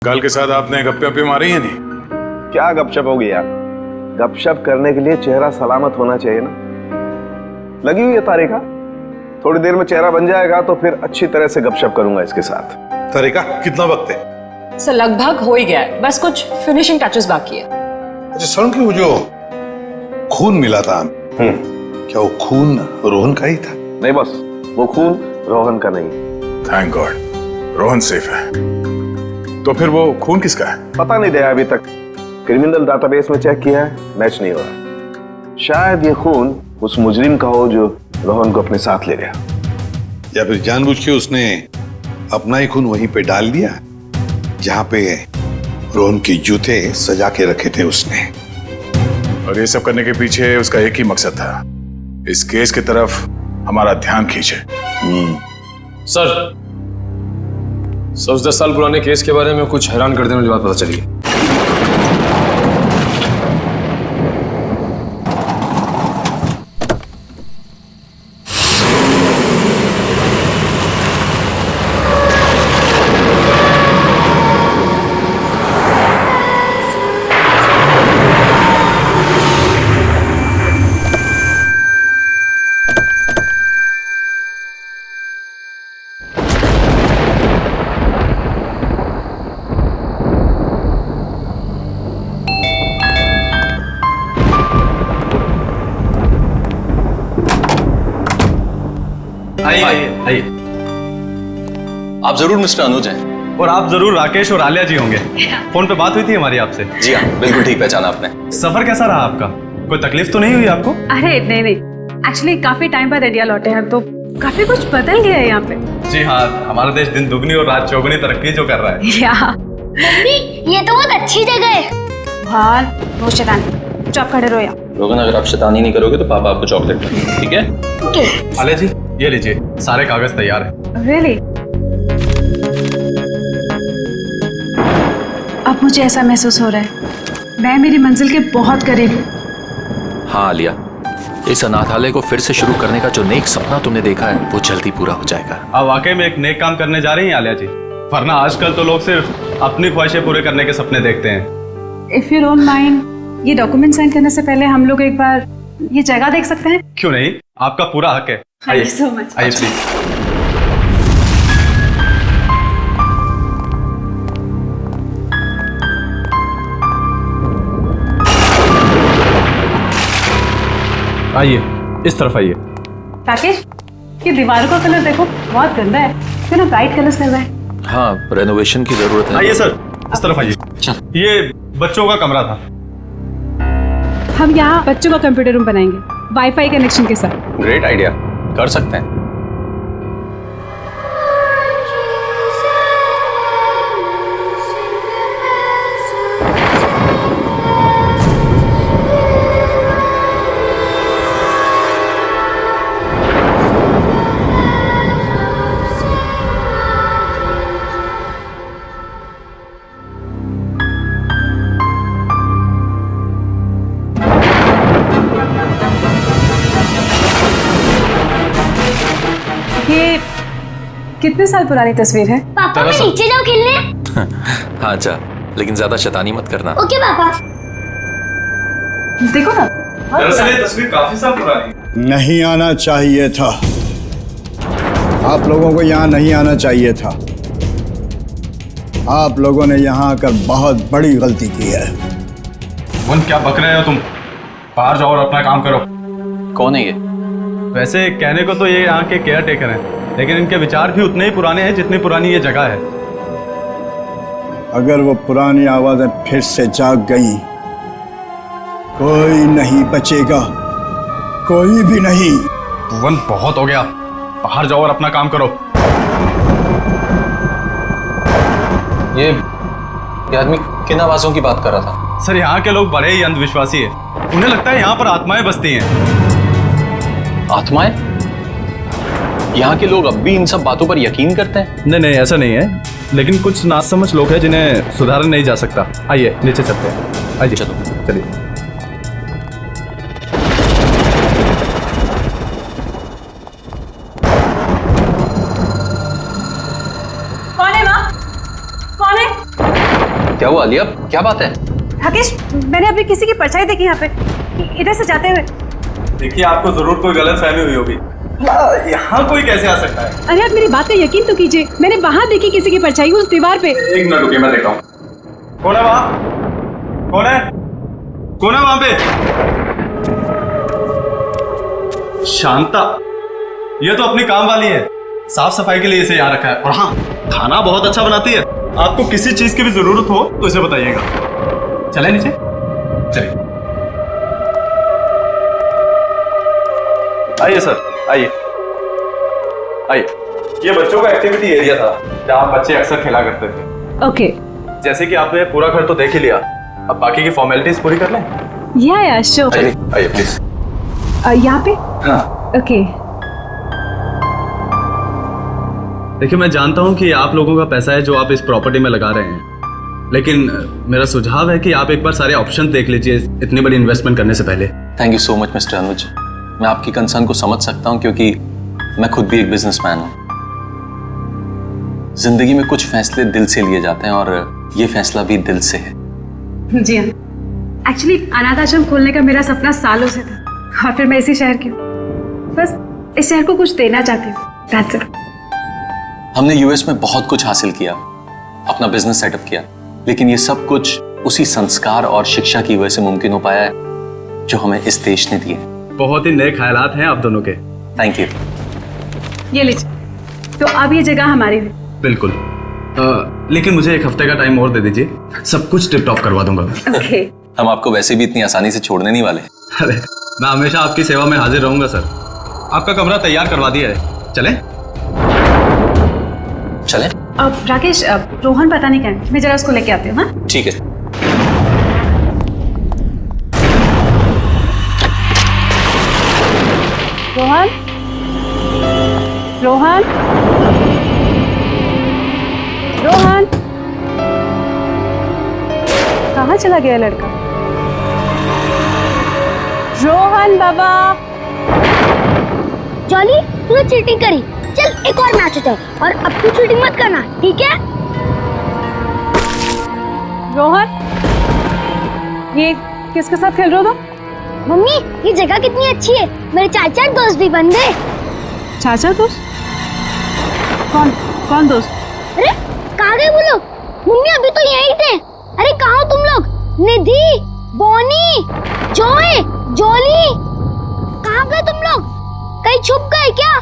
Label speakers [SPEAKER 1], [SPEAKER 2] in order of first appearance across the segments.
[SPEAKER 1] Girl के साथ आपने गप्पे वप्पे मारी है नहीं?
[SPEAKER 2] क्या गपशप होगी यार, गपशप करने के लिए चेहरा सलामत होना चाहिए ना। लगी हुई है तारिका, थोड़ी देर में चेहरा बन जाएगा तो फिर अच्छी तरह से गपशप करूंगा इसके साथ।
[SPEAKER 1] तारिका कितना वक्त है?
[SPEAKER 3] सर लगभग हो ही गया है, बस कुछ फिनिशिंग टचेस बाकी है।
[SPEAKER 1] अच्छा सुन, कि वो जो खून मिला था क्या वो खून रोहन का ही था?
[SPEAKER 2] नहीं बस, वो खून रोहन का नहीं।
[SPEAKER 1] थैंक गॉड, रोहन सेफ है। तो फिर वो खून किसका है?
[SPEAKER 2] पता नहीं दया, अभी तक क्रिमिनल डाटाबेस में चेक किया है, मैच नहीं हो रहा। शायद ये खून उस मुजरिम का हो जो रोहन को अपने साथ ले गया,
[SPEAKER 1] या फिर जानबूझ के उसने अपना ही खून वहीं पे डाल दिया जहां पे रोहन के जूते सजा के रखे थे उसने। और ये सब करने के पीछे उसका एक ही मकसद था, इस केस की तरफ हमारा ध्यान खींचे।
[SPEAKER 4] सर 10 साल पुराने केस के बारे में कुछ हैरान कर देने वाली बात पता चली है।
[SPEAKER 5] आइए।
[SPEAKER 6] आप जरूर मिस्टर अनुज हैं।
[SPEAKER 5] और आप जरूर राकेश और आलिया जी होंगे। फोन पे बात हुई थी हमारी आपसे।
[SPEAKER 6] जी हाँ, बिल्कुल ठीक पहचाना आपने।
[SPEAKER 5] सफर कैसा रहा आपका? कोई तकलीफ तो नहीं हुई आपको?
[SPEAKER 7] अरे नहीं, एक्चुअली काफी टाइम बाद इंडिया लौटे हैं तो काफी कुछ बदल गया है यहाँ पे।
[SPEAKER 5] जी हाँ, हमारा देश दिन दुगनी और रात चौगुनी तरक्की जो कर रहा है।
[SPEAKER 8] मम्मी ये तो बहुत अच्छी जगह है।
[SPEAKER 7] बहुत शैतानी, चुप खड़े रहो यहाँ।
[SPEAKER 6] रोगन, अगर आप शैतानी नहीं करोगे तो पापा आपको चॉकलेट देंगे, ठीक है?
[SPEAKER 8] ओके।
[SPEAKER 5] आलिया जी ये लीजिए, सारे कागज तैयार है।
[SPEAKER 7] रियली? अब मुझे ऐसा महसूस हो रहा है मैं मेरी मंजिल के बहुत करीब हूँ।
[SPEAKER 6] हाँ आलिया, इस अनाथालय को फिर से शुरू करने का जो नेक सपना तुमने देखा है वो जल्दी पूरा हो जाएगा।
[SPEAKER 5] आप वाकई में एक नेक काम करने जा रही हैं आलिया जी, वरना आजकल तो लोग सिर्फ अपनी ख्वाहिशें पूरे करने के सपने देखते हैं।
[SPEAKER 7] इफ यू डोंट माइंड, ये डॉक्यूमेंट साइन करने से पहले हम लोग एक बार ये जगह देख सकते हैं?
[SPEAKER 5] क्यों नहीं, आपका पूरा हक है।
[SPEAKER 7] Thank you so much.
[SPEAKER 5] आइए प्लीज। आइए, इस तरफ आइए।
[SPEAKER 7] राकेश, ये दीवारों का कलर देखो, बहुत गंदा है, क्यों ना ब्राइट कलर्स करना है?
[SPEAKER 6] हाँ, रेनोवेशन की जरूरत है।
[SPEAKER 5] आइए सर, इस तरफ आइए। ये बच्चों का कमरा था।
[SPEAKER 7] हम यहाँ बच्चों का कंप्यूटर रूम बनाएंगे, वाईफाई कनेक्शन के साथ।
[SPEAKER 6] ग्रेट आइडिया, कर सकते हैं।
[SPEAKER 7] ये कितने साल पुरानी तस्वीर है?
[SPEAKER 8] पापा मैं नीचे जाऊँ खेलने?
[SPEAKER 6] हाँ जा, लेकिन ज्यादा शैतानी मत करना।
[SPEAKER 8] ओके पापा।
[SPEAKER 7] देखो ना।
[SPEAKER 5] दरअसल ये तस्वीर काफी साल पुरानी।
[SPEAKER 9] नहीं आना चाहिए था, आप लोगों को यहाँ नहीं आना चाहिए था। आप लोगों ने यहाँ आकर बहुत बड़ी गलती की है।
[SPEAKER 5] मन क्या बक रहे हो तुम? बाहर जाओ और अपना काम करो।
[SPEAKER 6] कौन है ये?
[SPEAKER 5] वैसे कहने को तो ये यहाँ के केयर टेकर हैं, लेकिन इनके विचार भी उतने ही पुराने हैं जितनी पुरानी ये जगह है।
[SPEAKER 9] अगर वो पुरानी आवाजें फिर से जाग गई, कोई नहीं बचेगा, कोई भी नहीं।
[SPEAKER 5] भुवन बहुत हो गया, बाहर जाओ और अपना काम करो।
[SPEAKER 6] ये आदमी किन आवाजों की बात कर रहा था?
[SPEAKER 5] सर यहाँ के लोग बड़े ही अंधविश्वासी हैं, उन्हें लगता है यहाँ पर आत्माएं बसती हैं।
[SPEAKER 6] आत्माएं? यहाँ के लोग अब भी इन सब बातों पर यकीन करते हैं?
[SPEAKER 5] नहीं ऐसा नहीं है, लेकिन कुछ नासमझ लोग हैं जिन्हें सुधारा नहीं जा सकता। आइए नीचे चलते हैं। आइए
[SPEAKER 6] चलो
[SPEAKER 5] चलिए।
[SPEAKER 7] कौन है माँ? कौन है?
[SPEAKER 6] क्या हुआ आलिया, क्या बात है?
[SPEAKER 7] राकेश, मैंने अभी किसी की परछाई देखी यहाँ पे, इधर से जाते हुए।
[SPEAKER 5] देखिए, आपको जरूर कोई गलत फहमी हुई होगी। यहाँ कोई कैसे आ सकता है?
[SPEAKER 7] अरे आप मेरी बात का यकीन तो कीजिए, मैंने वहाँ देखी किसी की परछाई उस दीवार पे।
[SPEAKER 5] एक मिनट रुकिए, मैं देखता हूँ। कौन है वहाँ? कौन है? कौन है वहाँ पे? शांता, ये तो अपनी काम वाली है। साफ सफाई के लिए इसे यहाँ रखा है। और हाँ, खाना बहुत अच्छा बनाती है। आपको किसी चीज की भी जरूरत हो तो इसे बताइएगा। चले नीचे, चलिए। आइए सर, आइए आइए। ये बच्चों का एक्टिविटी एरिया था जहाँ बच्चे अक्सर खेला करते थे।
[SPEAKER 7] ओके।
[SPEAKER 5] जैसे कि आपने पूरा घर तो देख ही लिया, अब बाकी की फॉर्मेलिटीज पूरी कर लें।
[SPEAKER 7] या श्योर।
[SPEAKER 5] आइए आइए प्लीज।
[SPEAKER 7] यहाँ पे?
[SPEAKER 5] हाँ।
[SPEAKER 7] ओके।
[SPEAKER 5] देखिए, मैं जानता हूँ कि आप लोगों का पैसा है जो आप इस प्रॉपर्टी में लगा रहे हैं, लेकिन मेरा सुझाव है कि आप एक बार सारे ऑप्शन देख लीजिए इतनी बड़ी इन्वेस्टमेंट करने से पहले।
[SPEAKER 6] Thank you so much mister Anuj, मैं आपकी कंसर्न को समझ सकता हूँ क्योंकि मैं खुद भी एक बिजनेसमैन हूँ। जिंदगी में कुछ फैसले दिल से लिए जाते हैं और ये फैसला भी दिल से है।
[SPEAKER 7] जी हाँ, एक्चुअली अनाथ आश्रम खोलने का मेरा सपना सालों से था और फिर मैं इसी शहर की हूँ। बस इस शहर को कुछ देना चाहती हूँ। That's it.
[SPEAKER 6] हमने यूएस में बहुत कुछ हासिल किया, अपना बिजनेस सेटअप किया, लेकिन ये सब कुछ उसी संस्कार और शिक्षा की वजह से मुमकिन हो पाया है जो हमें इस देश ने दिए।
[SPEAKER 5] बहुत ही नए ख्यालात हैं आप दोनों के।
[SPEAKER 6] Thank you.
[SPEAKER 7] ये लीजिए, तो अब ये जगह हमारी है।
[SPEAKER 5] बिल्कुल। लेकिन मुझे एक हफ्ते का टाइम और दे दीजिए, सब कुछ टिप टॉप करवा दूंगा।
[SPEAKER 7] ओके।
[SPEAKER 6] हम आपको वैसे भी इतनी आसानी से छोड़ने नहीं वाले।
[SPEAKER 5] अरे, मैं हमेशा आपकी सेवा में हाजिर रहूंगा सर। आपका कमरा तैयार करवा दिया है, चलें?
[SPEAKER 6] चलें?
[SPEAKER 7] अब राकेश, अब रोहन पता नहीं कहाँ है, मैं जरा उसको लेके आती हूँ। हाँ,
[SPEAKER 6] ठीक है।
[SPEAKER 7] रोहन, रोहन, रोहन, कहाँ चला गया लड़का? रोहन बाबा।
[SPEAKER 8] जॉली, तूने चीटिंग करी। चल एक और मैच होता है और अब तू चीटिंग मत करना, ठीक है?
[SPEAKER 7] रोहन, ये किसके साथ खेल रहे हो तुम?
[SPEAKER 8] मम्मी, ये जगह कितनी अच्छी है, मेरे चाचा दोस्त भी बन गए।
[SPEAKER 7] चाचा दोस्त? कौन कौन दोस्त?
[SPEAKER 8] अरे कहाँ गए वो लोग? मम्मी अभी तो यहीं थे। अरे कहाँ हो तुम लोग? निधि, बॉनी, जॉय, जॉली, कहाँ गए तुम लोग? कहीं छुप गए क्या?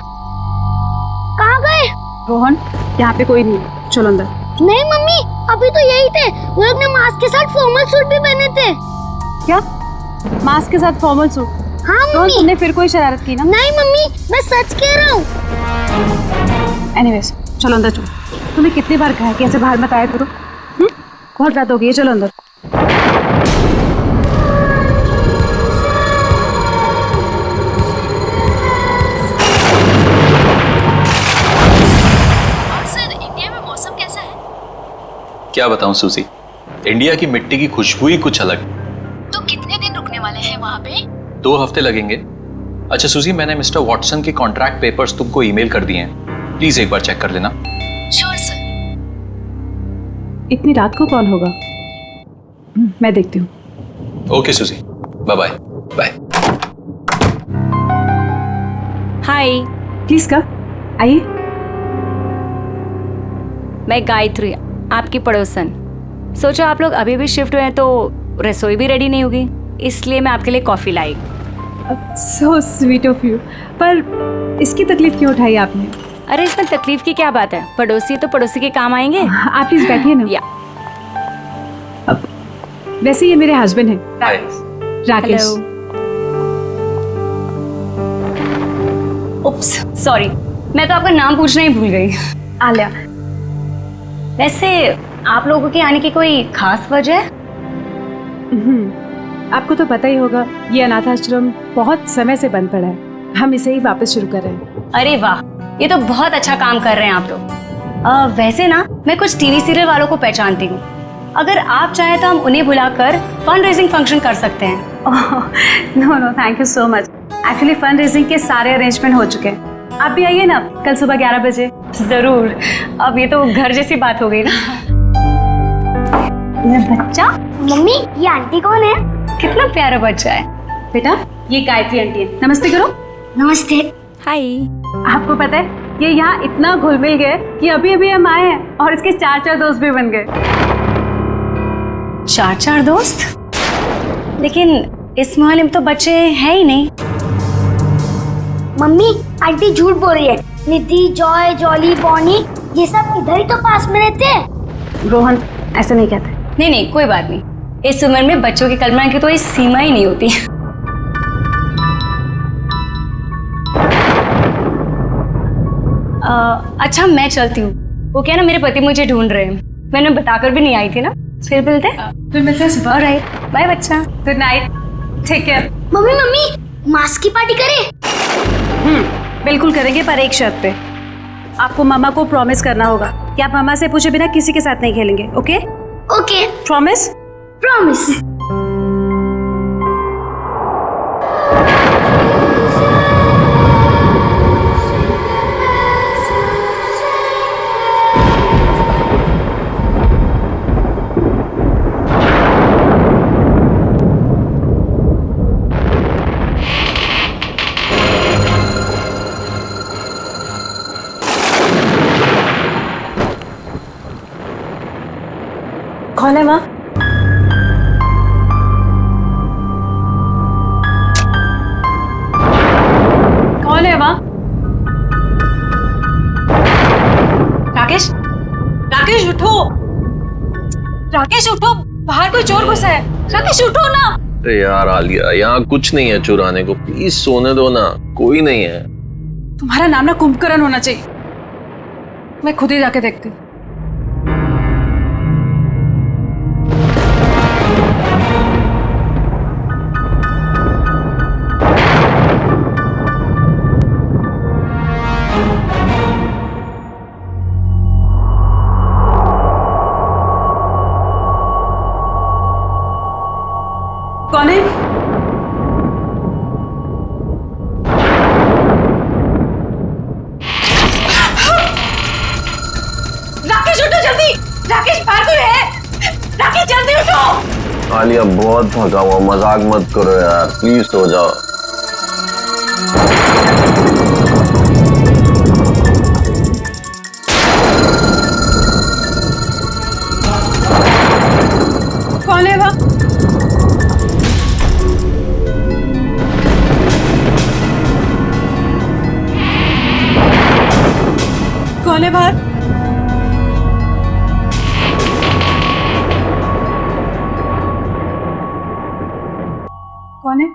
[SPEAKER 8] कहाँ गए?
[SPEAKER 7] रोहन, यहाँ पे कोई नहीं, चलो अंदर।
[SPEAKER 8] नहीं मम्मी, अभी तो यही थे। वो लोग ने मास्क के साथ फॉर्मल सूट भी पहने थे।
[SPEAKER 7] क्या? मास्क के साथ फॉर्मल सूट?
[SPEAKER 8] हाँ
[SPEAKER 7] रोहन,
[SPEAKER 8] मम्मी।
[SPEAKER 7] तुमने फिर कोई शरारत की ना?
[SPEAKER 8] नहीं मम्मी, मैं सच कह रहा हूँ।
[SPEAKER 7] एनीवेज, चलो अंदर चलो। तुम्हें कितनी बार कहा है कि ऐसे बाहर मत आया करो? बहुत रात हो गई है, चलो अंदर।
[SPEAKER 3] सर, इंडिया में मौसम कैसा है?
[SPEAKER 6] क्या बताऊं सूजी, इंडिया की मिट्टी की खुशबू ही कुछ अलग।
[SPEAKER 3] तो कितने दिन रुकने वाले हैं वहाँ पे?
[SPEAKER 6] 2 हफ्ते लगेंगे। अच्छा सूजी, मैंने मिस्टर वॉटसन के कॉन्ट्रैक्ट पेपर्स तुमको ईमेल कर दिए हैं, प्लीज एक बार चेक कर लेना।
[SPEAKER 3] Sure sir.
[SPEAKER 7] इतनी रात को कौन होगा? मैं देखती हूँ।
[SPEAKER 6] Okay Suzy, bye bye. Bye.
[SPEAKER 3] Hi,
[SPEAKER 7] please का आइए।
[SPEAKER 3] मैं गायत्री, आपकी पड़ोसन। सोचो आप लोग अभी भी शिफ्ट हुए हैं तो रसोई भी रेडी नहीं होगी, इसलिए मैं आपके लिए coffee lie.
[SPEAKER 7] So sweet of you, पर इसकी तकलीफ क्यों उठाई आपने?
[SPEAKER 3] अरे इसमें तकलीफ की क्या बात है, पड़ोसी तो पड़ोसी के काम आएंगे।
[SPEAKER 7] आप प्लीज बैठिए ना।
[SPEAKER 3] या
[SPEAKER 7] वैसे ये मेरे हस्बैंड हैं,
[SPEAKER 6] हाय।
[SPEAKER 7] राकेश।
[SPEAKER 3] उप्स, सॉरी, मैं तो आपका नाम पूछना ही भूल गई।
[SPEAKER 7] आलिया।
[SPEAKER 3] वैसे आप लोगों के आने की कोई खास वजह है?
[SPEAKER 7] आपको तो पता ही होगा, ये अनाथ आश्रम बहुत समय से बंद पड़ा है, हम इसे ही वापस शुरू कर रहे हैं।
[SPEAKER 3] अरे वाह, ये तो बहुत अच्छा काम कर रहे हैं आप लोग। वैसे ना, मैं कुछ टीवी सीरियल वालों को पहचानती हूँ। अगर आप चाहें तो हम उन्हें बुलाकर फंड रेजिंग फंक्शन कर सकते हैं।
[SPEAKER 7] No no, thank you so much. Actually fund raising के सारे अरेंजमेंट हो चुके हैं। आप भी आइए ना कल सुबह 11 बजे।
[SPEAKER 3] जरूर, अब ये तो घर जैसी बात हो गई ना। मेरा बच्चा
[SPEAKER 8] मम्मी ये आंटी कौन है?
[SPEAKER 3] कितना प्यारा बच्चा है।
[SPEAKER 7] बेटा ये गायत्री आंटी है, नमस्ते करो।
[SPEAKER 8] नमस्ते।
[SPEAKER 3] हाय।
[SPEAKER 7] आपको पता है ये यहाँ इतना घुल मिल गए कि अभी अभी हम आए हैं और इसके 4 दोस्त भी बन गए।
[SPEAKER 3] 4 दोस्त? लेकिन इस मोहल्ले में तो बच्चे हैं ही नहीं।
[SPEAKER 8] मम्मी आंटी झूठ बोल रही है। निधि, जॉय, जॉली, बॉनी ये सब इधर ही तो पास में रहते हैं।
[SPEAKER 7] रोहन ऐसे नहीं कहते।
[SPEAKER 3] नहीं नहीं कोई बात नहीं, इस उम्र में बच्चों की कल्पना की कोई सीमा ही नहीं होती। अच्छा मैं चलती हूँ, वो क्या ना मेरे पति मुझे ढूंढ रहे हैं, मैंने बताकर भी नहीं आई थी ना। फिर मिलते हैं सुबह। ऑलराइट, बाय बच्चा।
[SPEAKER 7] Good night, take care.
[SPEAKER 8] Mummy mummy mask की पार्टी करें?
[SPEAKER 7] बिल्कुल करेंगे, पर एक शर्त पे। आपको मामा को प्रॉमिस करना होगा कि आप मामा से पूछे बिना किसी के साथ नहीं खेलेंगे। ओके?
[SPEAKER 8] Okay
[SPEAKER 7] promise?
[SPEAKER 8] प्रॉमिस।
[SPEAKER 7] कौन है माँ? कौन है माँ? राकेश, राकेश उठो। राकेश उठो, बाहर कोई चोर घुसा है। राकेश उठो ना।
[SPEAKER 10] अरे यार आलिया, यहाँ कुछ नहीं है चुराने को, प्लीज सोने दो ना, कोई नहीं है।
[SPEAKER 7] तुम्हारा नाम ना कुंभकर्ण होना चाहिए। मैं खुद ही जाके देखती हूँ। कौन है? राकेश उठो जल्दी। राकेश बाहर कोई है। राकेश जल्दी उठो।
[SPEAKER 10] आलिया बहुत थका हुआ, मजाक मत करो यार, प्लीज सो जाओ।
[SPEAKER 7] कौन है वह? कौन है बाहर? कौन है?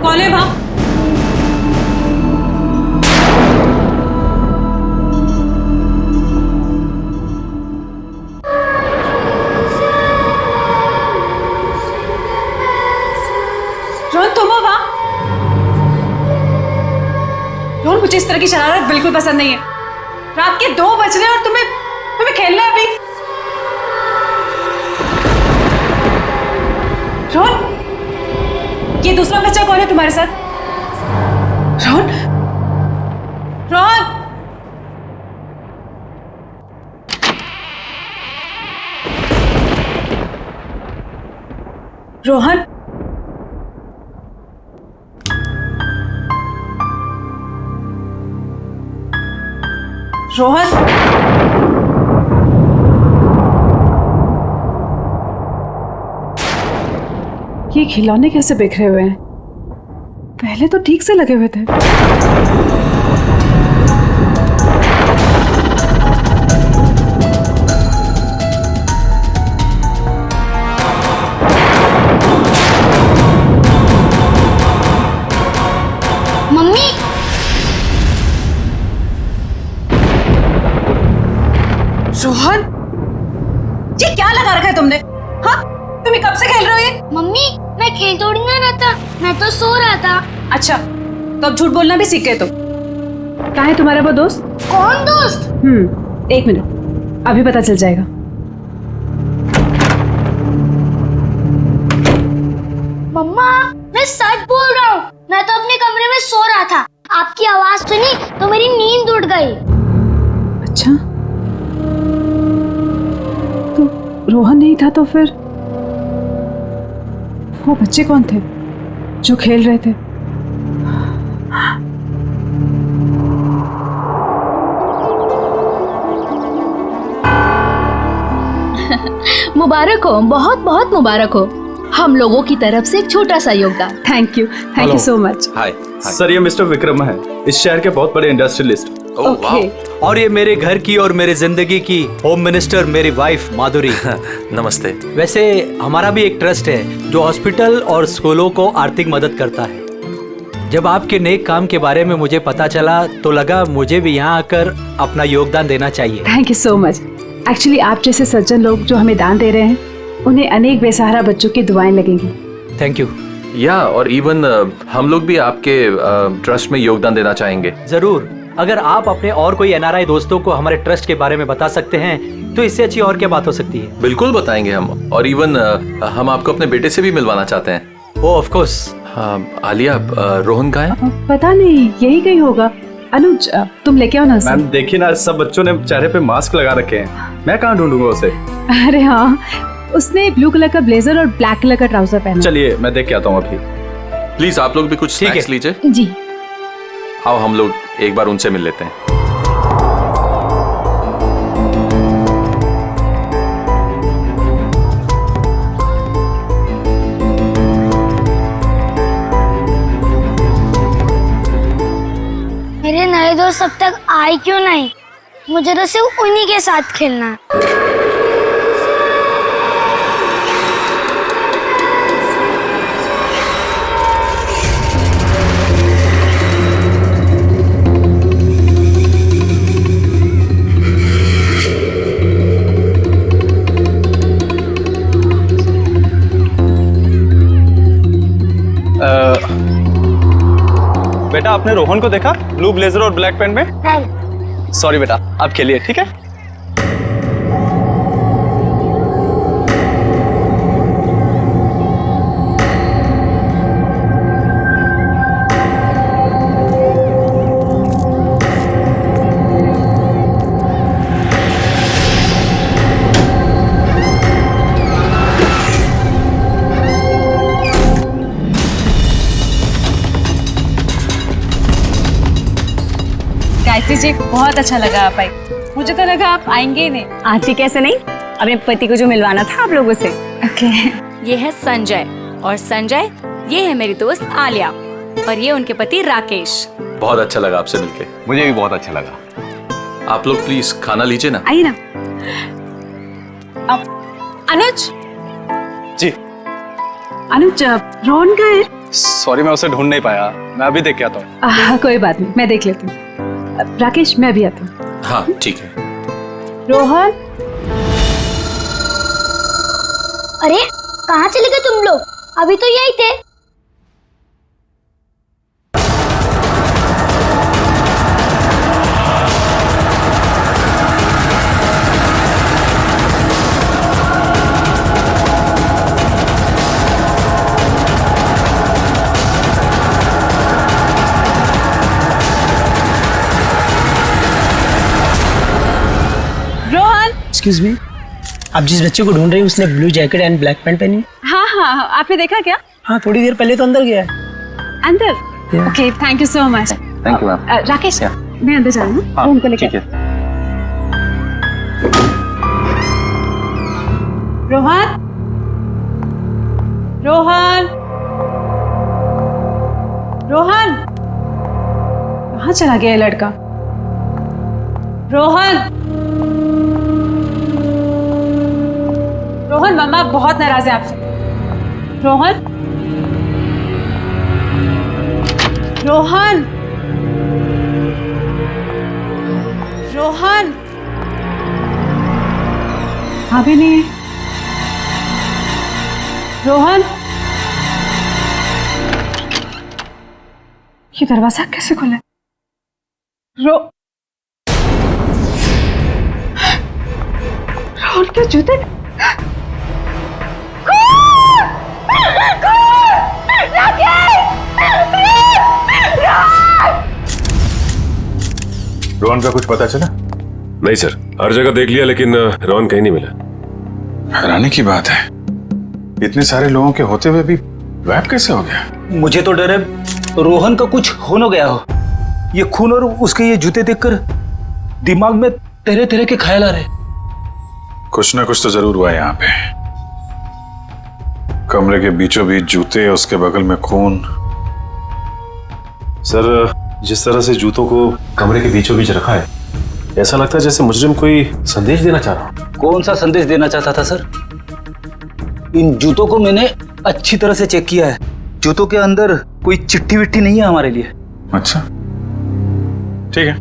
[SPEAKER 7] कौन है वहाँ? रोहन तुम हो वहाँ? रोहन मुझे इस तरह की शरारत बिल्कुल पसंद नहीं है। रात के 2 बज रहे हैं और तुम्हें खेलना है अभी। रोहन ये दूसरा बच्चा कौन है तुम्हारे साथ? रोहन, रोहन, रोहन, रोहन, ये खिलौने कैसे बिखरे हुए हैं? पहले तो ठीक से लगे हुए थे।
[SPEAKER 8] मम्मी
[SPEAKER 7] रोहन, ये क्या लगा रखा है तुमने? हाँ, तुम्हें कब से खेल रहे हो ये?
[SPEAKER 8] मम्मी मैं खेल थोड़ी ना रहता, मैं तो सो रहा था।
[SPEAKER 7] अच्छा, तो अब झूठ बोलना भी सीख गए तुम। कहाँ है तुम्हारा वो दोस्त?
[SPEAKER 8] कौन दोस्त?
[SPEAKER 7] 1 मिनट, अभी पता चल जाएगा।
[SPEAKER 8] मम्मा, मैं सच बोल रहा हूँ, मैं तो अपने कमरे में सो रहा था, आपकी आवाज सुनी तो मेरी नींद उड़ गई।
[SPEAKER 7] अच्छा, तो रोहन नहीं था तो फिर वो बच्चे कौन थे जो खेल रहे थे?
[SPEAKER 11] मुबारक हो, बहुत बहुत मुबारक हो। हम लोगों की तरफ से एक छोटा सा योगदान।
[SPEAKER 7] Thank you so much.
[SPEAKER 6] Hi.
[SPEAKER 5] Sir, ये मिस्टर विक्रम है, इस शहर के बहुत बड़े इंडस्ट्रियलिस्ट।
[SPEAKER 7] ओके,
[SPEAKER 12] और ये मेरे घर की और मेरे जिंदगी की होम मिनिस्टर मेरी वाइफ माधुरी।
[SPEAKER 6] नमस्ते।
[SPEAKER 12] वैसे हमारा भी एक ट्रस्ट है जो हॉस्पिटल और स्कूलों को आर्थिक मदद करता है। जब आपके नेक काम के बारे में मुझे पता चला तो लगा मुझे भी यहाँ आकर अपना योगदान देना चाहिए।
[SPEAKER 7] Thank you so much. Actually आप जैसे सज्जन लोग जो हमें दान दे रहे हैं, उन्हें अनेक बेसहारा बच्चों की दुआएं लगेंगी।
[SPEAKER 12] Thank you.
[SPEAKER 10] या और इवन हम लोग भी आपके ट्रस्ट में योगदान देना चाहेंगे।
[SPEAKER 12] जरूर, अगर आप अपने और कोई एनआरआई दोस्तों को हमारे ट्रस्ट के बारे में बता सकते हैं तो इससे अच्छी और क्या बात हो सकती है।
[SPEAKER 10] बिल्कुल बताएंगे हम, और इवन हम आपको अपने बेटे से भी मिलवाना चाहते हैं।
[SPEAKER 12] ओह ऑफ कोर्स।
[SPEAKER 10] हाँ, आलिया, रोहन कहाँ है?
[SPEAKER 7] पता नहीं, यही कहीं होगा। अनुज, तुम लेके आओ ना उसे।
[SPEAKER 5] मैम देखिए ना, सब बच्चों ने चेहरे पे मास्क लगा रखे हैं, मैं कहाँ ढूंढूंगा उसे?
[SPEAKER 7] अरे हाँ, उसने ब्लू कलर का ब्लेजर और ब्लैक कलर का ट्राउजर पहना।
[SPEAKER 5] चलिए मैं देख के आता हूँ अभी।
[SPEAKER 10] प्लीज आप लोग भी कुछ स्नैक्स लीजिए।
[SPEAKER 7] जी।
[SPEAKER 10] आओ हम लोग एक बार उनसे मिल लेते हैं।
[SPEAKER 8] मेरे नए दोस्त अब तक आए क्यों नहीं? मुझे तो सिर्फ उन्हीं के साथ खेलना है।
[SPEAKER 5] बेटा, आपने रोहन को देखा ब्लू ब्लेजर और ब्लैक पैंट में?
[SPEAKER 8] नहीं।
[SPEAKER 5] सॉरी बेटा, आप खेलिए, ठीक है?
[SPEAKER 7] गायत्री जी, बहुत अच्छा लगा आप आई। मुझे तो लगा आप आएंगे ही नहीं।
[SPEAKER 3] आती कैसे नहीं, अपने पति को जो मिलवाना था आप लोगों से।
[SPEAKER 7] ओके।
[SPEAKER 11] ये है संजय, और संजय ये है मेरी दोस्त आलिया, और ये उनके पति राकेश।
[SPEAKER 10] बहुत अच्छा लगा आपसे मिलके।
[SPEAKER 2] मुझे भी बहुत अच्छा लगा।
[SPEAKER 10] आप लोग प्लीज खाना लीजिए ना।
[SPEAKER 7] आइए ना। अनुज
[SPEAKER 5] जी।
[SPEAKER 7] अनुज, रोहन का है?
[SPEAKER 5] सॉरी, मैं उसे ढूंढ नहीं पाया, मैं अभी देख के आता हूँ।
[SPEAKER 7] कोई बात नहीं, मैं देख लेती हूँ। राकेश, मैं भी आती हूँ।
[SPEAKER 10] हाँ ठीक है।
[SPEAKER 7] रोहन।
[SPEAKER 8] अरे कहाँ चले गए तुम लोग? अभी तो यही थे।
[SPEAKER 12] एक्सक्यूज मी, आप जिस बच्चे को ढूंढ रही हैं उसने blue jacket and black pant पहनी?
[SPEAKER 7] हाँ हाँ, आपने देखा क्या?
[SPEAKER 12] हाँ, थोड़ी देर पहले तो अंदर गया है।
[SPEAKER 7] अंदर? Okay, thank you so much.
[SPEAKER 10] Thank you ma'am.
[SPEAKER 7] Rakesh, मैं अंदर जा रहा हूँ।
[SPEAKER 10] हाँ,
[SPEAKER 7] उनको लेकर।
[SPEAKER 10] ठीक है।
[SPEAKER 7] रोहन, रोहन, रोहन, कहाँ चला गया ये लड़का? रोहन, रोहन, मम्मा बहुत नाराज है आपसे। रोहन, रोहन, रोहन, हाँ भी नहीं। रोहन, ये दरवाजा कैसे खुला? राहुल के जूते।
[SPEAKER 1] रोहन का कुछ पता चला?
[SPEAKER 4] नहीं सर, हर जगह देख लिया लेकिन रोहन कहीं नहीं मिला।
[SPEAKER 1] हैरानी की बात है, इतने सारे लोगों के होते हुए भी गायब कैसे हो गया?
[SPEAKER 12] मुझे तो डर है रोहन का कुछ हो न गया हो। ये खून और उसके ये जूते देखकर दिमाग में तरह तरह के ख्याल आ रहे।
[SPEAKER 1] कुछ ना कुछ तो जरूर हुआ यहाँ पे। कमरे के बीचों बीच जूते, उसके बगल में खून।
[SPEAKER 4] सर, जिस तरह से जूतों को कमरे के बीचों बीच रखा है, ऐसा लगता है जैसे मुजरिम कोई संदेश देना चाह रहा।
[SPEAKER 12] कौन सा संदेश देना चाहता था सर? इन जूतों को मैंने अच्छी तरह से चेक किया है। जूतों के अंदर कोई चिट्ठी विट्ठी नहीं है हमारे लिए।
[SPEAKER 1] अच्छा, ठीक है,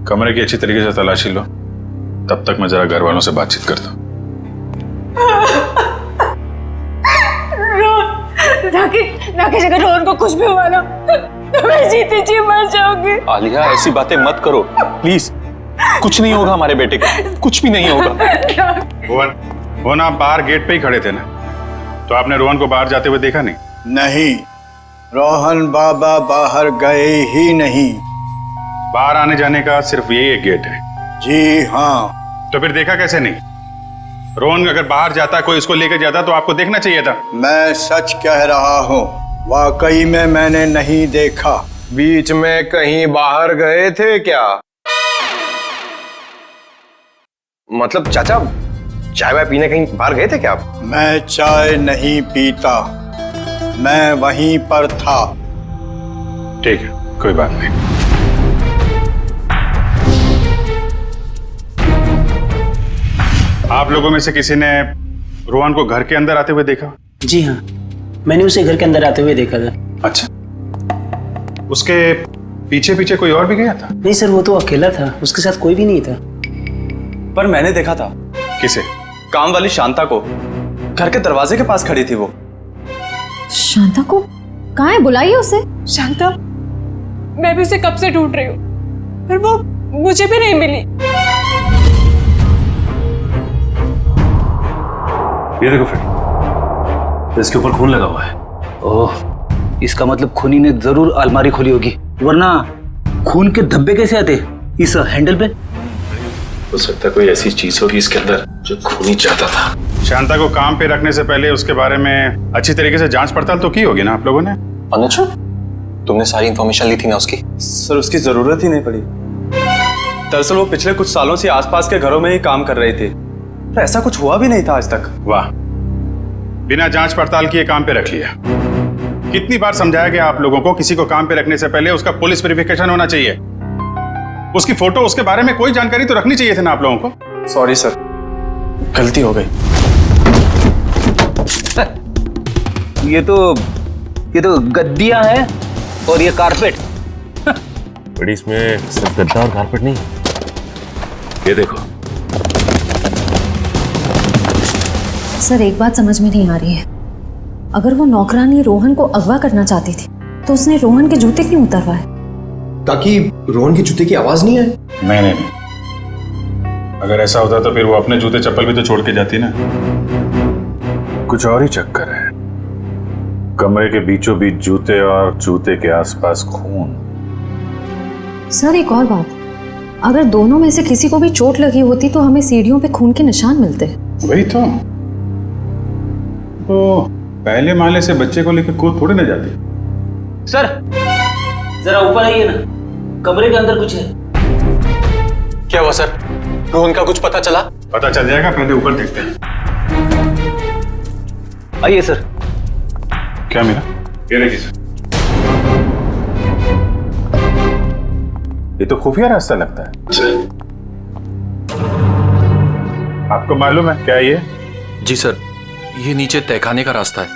[SPEAKER 1] कमरे की अच्छी तरीके से तलाशी लो, तब तक मैं जरा घर वालों से बातचीत करता हूँ।
[SPEAKER 11] राकेश, अगर रोहन को कुछ भी हुआ ना तो मैं जीती जी मर जाऊंगी।
[SPEAKER 6] आलिया, ऐसी बातें मत करो प्लीज। कुछ नहीं होगा हमारे बेटे को, कुछ भी नहीं होगा।
[SPEAKER 1] रोहन, आप बाहर गेट पे ही खड़े थे ना, तो आपने रोहन को बाहर जाते हुए देखा नहीं?
[SPEAKER 9] नहीं, रोहन बाबा बाहर गए ही नहीं।
[SPEAKER 1] बाहर आने जाने का सिर्फ यही एक गेट है?
[SPEAKER 9] जी हाँ।
[SPEAKER 1] तो फिर देखा कैसे नहीं? रोहन अगर बाहर जाता, कोई इसको लेकर जाता तो आपको देखना चाहिए था।
[SPEAKER 9] मैं सच कह रहा हूँ, वाकई में मैंने नहीं देखा।
[SPEAKER 2] बीच में कहीं बाहर गए थे क्या? मतलब चाचा, चाय वाय पीने कहीं बाहर गए थे क्या आप?
[SPEAKER 9] मैं चाय नहीं पीता, मैं वहीं पर था।
[SPEAKER 1] ठीक है, कोई बात नहीं। आप लोगों में से किसी ने रोहन को घर के अंदर आते हुए देखा?
[SPEAKER 13] जी हाँ, मैंने उसे घर के अंदर आते हुए देखा था।
[SPEAKER 1] अच्छा, उसके पीछे पीछे कोई और भी गया था?
[SPEAKER 13] नहीं सर, वो तो अकेला था, उसके साथ कोई भी नहीं था।
[SPEAKER 5] पर मैंने देखा था।
[SPEAKER 1] किसे?
[SPEAKER 5] काम वाली शांता को। घर के दरवाजे के पास खड़ी थी वो।
[SPEAKER 7] शांता को? कहाँ है? बुलाइए उसे।
[SPEAKER 11] शांता, मैं भी उसे कब से ढूंढ रही हूँ, पर वो मुझे भी नहीं मिली।
[SPEAKER 4] ये देखो फिर, इसके ऊपर खून लगा हुआ है।
[SPEAKER 12] ओह, इसका मतलब खूनी ने जरूर अलमारी खोली होगी, वरना खून के धब्बे कैसे आते इस हैंडल पे?
[SPEAKER 4] हो सकता है कोई ऐसी चीज होगी इसके अंदर जो खूनी चाहता था।
[SPEAKER 1] शांता को काम पे रखने से पहले उसके बारे में अच्छी तरीके से जांच पड़ताल तो की होगी ना आप लोगों ने?
[SPEAKER 6] अनुज, तुमने सारी इंफॉर्मेशन ली थी ना उसकी?
[SPEAKER 5] सर, उसकी जरूरत ही नहीं पड़ी। दरअसल वो पिछले कुछ सालों से आसपास के घरों में ही काम कर रहे थे, तो ऐसा कुछ हुआ भी नहीं था आज तक।
[SPEAKER 1] वाह, बिना जांच पड़ताल किए काम पे रख लिया। कितनी बार समझाया गया आप लोगों को, किसी को काम पे रखने से पहले उसका पुलिस वेरिफिकेशन होना चाहिए, उसकी फोटो, उसके बारे में कोई जानकारी तो रखनी चाहिए थी ना आप लोगों को।
[SPEAKER 5] सॉरी सर, गलती हो गई।
[SPEAKER 12] ये तो गद्दियां हैं और ये कारपेट।
[SPEAKER 4] बड़ी इसमें सिर्फ गद्दा और कारपेट नहीं, ये देखो।
[SPEAKER 7] सर, एक बात समझ में नहीं आ रही है। अगर वो नौकरानी रोहन को अगवा करना चाहती थी तो उसने रोहन के जूते क्यों उतरवाए?
[SPEAKER 14] ताकि रोहन के जूते की आवाज नहीं आए।
[SPEAKER 1] नहीं, अगर ऐसा होता तो फिर वो अपने जूते चप्पल भी तो छोड़ के जाती ना। कुछ और ही चक्कर है। कमरे के बीचों बीच जूते और जूते के आसपास खून।
[SPEAKER 7] सर, एक और बात, अगर दोनों में से किसी को भी चोट लगी होती तो हमें सीढ़ियों पे खून के निशान मिलते।
[SPEAKER 1] वही तो पहले माले से बच्चे को लेकर कूद थोड़ी ना जाती।
[SPEAKER 12] सर, जरा ऊपर आइए ना, कमरे के अंदर कुछ है।
[SPEAKER 6] क्या हुआ सर? रोहन का कुछ पता चला?
[SPEAKER 1] पता चल जाएगा, पहले ऊपर देखते हैं।
[SPEAKER 12] आइए सर।
[SPEAKER 1] क्या मिला? ये देखिए सर, ये तो खुफिया रास्ता लगता है। आपको मालूम है क्या ये?
[SPEAKER 6] जी सर, ये नीचे तहखाने का रास्ता है।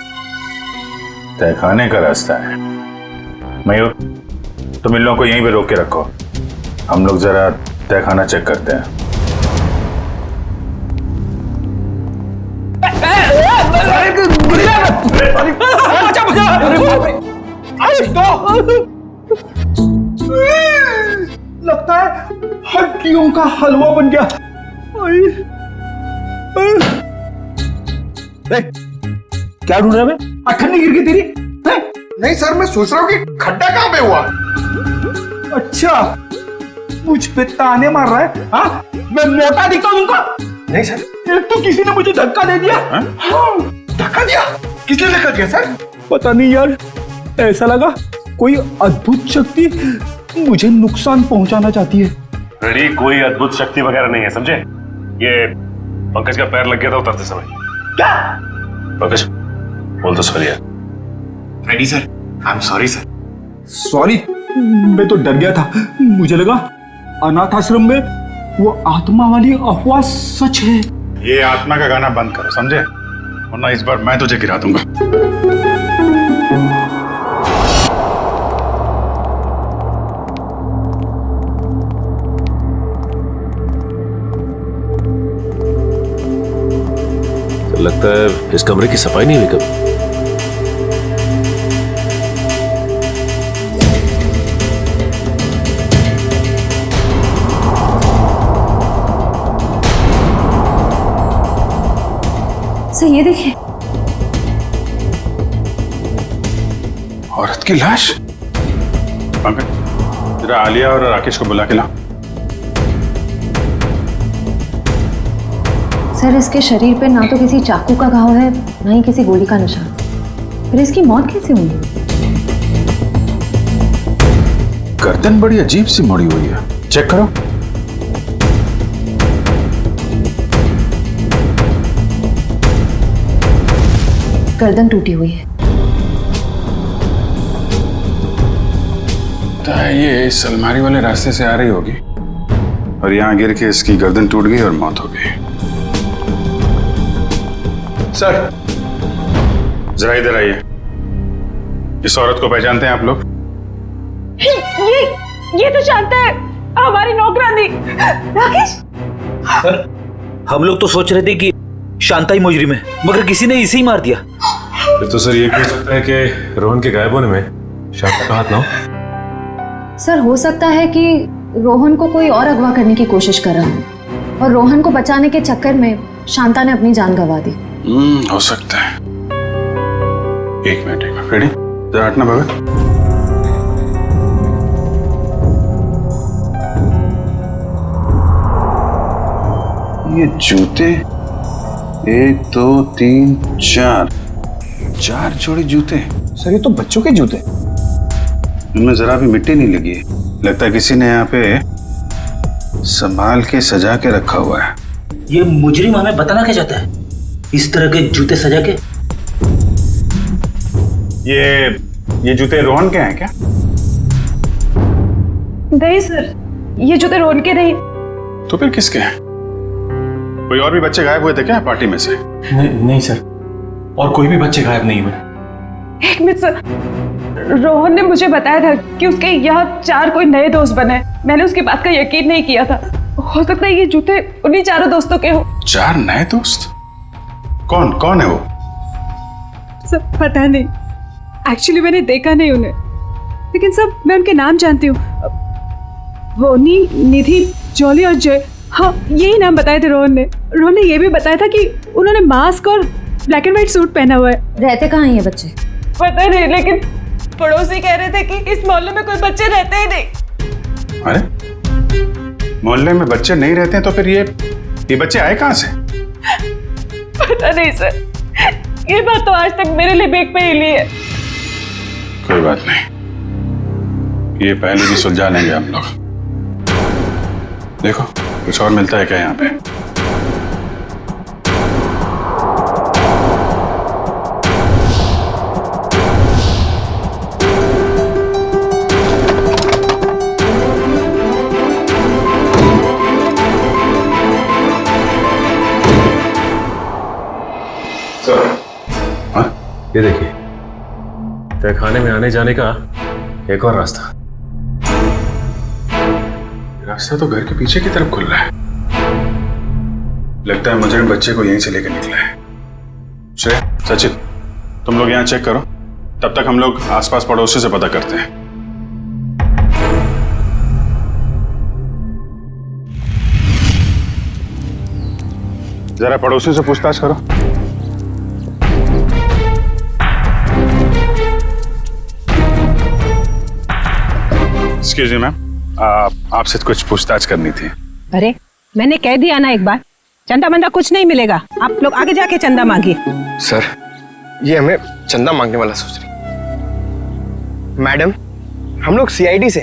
[SPEAKER 1] तहखाने का रास्ता है? मयूर, तुम इन लोगों को यहीं पे रोक के रखो, हम लोग जरा तहखाना चेक करते हैं।
[SPEAKER 9] लगता है हड्डियों का हलवा बन गया। क्या ढूंढ रहा है? अठन्नी गिर गई तेरी?
[SPEAKER 1] नहीं सर, मैं सोच रहा हूँ कि खड्डा कहाँ पे हुआ।
[SPEAKER 9] अच्छा, मुझ पे ताने मार रहा है? हाँ, मैं मोटा दिखता हूँ तुमको?
[SPEAKER 1] नहीं सर।
[SPEAKER 9] एक तो किसी ने मुझे धक्का दे दिया।
[SPEAKER 1] हाँ? धक्का दिया? किसने धक्का दिया सर?
[SPEAKER 9] पता नहीं यार, ऐसा लगा कोई अद्भुत शक्ति मुझे नुकसान पहुंचाना चाहती है।
[SPEAKER 15] रेडी, कोई अद्भुत शक्ति वगैरह नहीं है, समझे? ये पंकज का पैर लग गया था उतरते समय।
[SPEAKER 9] क्या?
[SPEAKER 15] पंकज बोल तो सॉरी यार।
[SPEAKER 1] Ready sir, I am sorry sir.
[SPEAKER 9] Sorry? मैं तो डर गया था, मुझे लगा अनाथ आश्रम में वो आत्मा वाली अफवाह सच है।
[SPEAKER 1] ये आत्मा का गाना बंद करो, समझे? वरना इस बार मैं तुझे गिरा दूंगा।
[SPEAKER 15] तो लगता है इस कमरे की सफाई नहीं हुई कभी।
[SPEAKER 3] सर ये देखिए,
[SPEAKER 1] औरत की लाश। पंकज, जरा आलिया और राकेश को बुला के ला।
[SPEAKER 16] सर इसके शरीर पे ना तो किसी चाकू का घाव है, ना ही किसी गोली का निशान। फिर इसकी मौत कैसे हुई?
[SPEAKER 1] गर्दन बड़ी अजीब सी मुड़ी हुई है, चेक करो।
[SPEAKER 16] गर्दन टूटी हुई है।
[SPEAKER 1] तो ये इस अलमारी वाले रास्ते से आ रही होगी और यहाँ गिर के इसकी गर्दन टूट गई और मौत हो गई। सर, जरा इधर आइए। इस औरत को पहचानते हैं आप लोग?
[SPEAKER 7] ये तो शांता है, हमारी नौकरानी। राकेश
[SPEAKER 13] सर, हम लोग तो सोच रहे थे कि शांता ही मुजरिम है, मगर किसी ने इसे ही मार दिया।
[SPEAKER 15] तो सर ये कह सकता है कि रोहन के गायब होने में शांता का हाथ ना हो।
[SPEAKER 16] सर हो सकता है कि रोहन को कोई और अगवा करने की कोशिश कर रहा है और रोहन को बचाने के चक्कर में शांता ने अपनी जान गंवा दी।
[SPEAKER 1] हो सकता है। एक मिनट रेडी, जरा हटना भगत। ये जूते 1 2 3 4 जोड़ी जूते।
[SPEAKER 9] सर ये तो बच्चों के जूते।
[SPEAKER 1] इनमें जरा भी मिट्टी नहीं लगी है। लगता है किसी ने यहाँ पे संभाल के सजा के रखा हुआ है।
[SPEAKER 13] ये मुजरिम हमें बताना क्या चाहता है? इस तरह के जूते सजा के?
[SPEAKER 1] ये जूते रोहन के हैं क्या?
[SPEAKER 7] नहीं सर, ये जूते रोहन के नहीं।
[SPEAKER 1] तो फिर किसके हैं? कोई और भी बच्चे गायब हुए थे क्या पार्टी में से?
[SPEAKER 5] नहीं सर, और कोई भी बच्चे गायब नहीं हुए।
[SPEAKER 7] एक मिनट सर, रोहन ने मुझे बताया था कि उसके यहाँ 4 कोई नए दोस्त बने। मैंने उसकी बात का यकीन नहीं किया था। हो सकता है ये जूते उन्हीं 4 दोस्तों के हो।
[SPEAKER 1] 4 नए दोस्त? कौन है वो?
[SPEAKER 7] सब पता नहीं, एक्चुअली मैंने देखा नहीं उन्हें, लेकिन सब मैं उनके नाम जानती हूँ। बोनी, निधि, जॉली और जय। हाँ, यही नाम बताए थे रोहन ने। रोहन ने ये भी बताया था कि उन्होंने मास्क और ब्लैक एंड व्हाइट सूट पहना हुआ है।
[SPEAKER 16] रहते कहाँ हैं ये बच्चे?
[SPEAKER 7] पता नहीं, लेकिन पड़ोसी कह रहे थे कि इस मोहल्ले में कोई बच्चे रहते ही नहीं।
[SPEAKER 1] अरे मोहल्ले में बच्चे नहीं रहते हैं तो फिर ये बच्चे आए कहाँ से?
[SPEAKER 7] पता नहीं सर, ये बात तो आज तक मेरे लिए बेक पे हिली है।
[SPEAKER 1] कोई बात नहीं, ये पहले भी सुलझा लेंगे हम लोग। देखो कुछ और मिलता है क्या यहाँ पे?
[SPEAKER 15] ये देखिए, तहखाने में आने जाने का एक और रास्ता।
[SPEAKER 1] रास्ता तो घर के पीछे की तरफ खुल रहा है। लगता है मुजरिम बच्चे को यहीं से लेकर निकला है। श्रेया, सचिन, तुम लोग यहाँ चेक करो, तब तक हम लोग आसपास पड़ोसी से पता करते हैं। जरा पड़ोसी से पूछताछ करो। एक्सक्यूज मी मैम, आपसे कुछ पूछताछ करनी थी।
[SPEAKER 7] अरे मैंने कह दिया ना एक बार, चंदा मंदा कुछ नहीं मिलेगा। आप लोग आगे जाके चंदा मांगिए।
[SPEAKER 17] सर, ये हमें चंदा मांगने वाला सोच रही। मैडम, हम लोग सीआईडी से,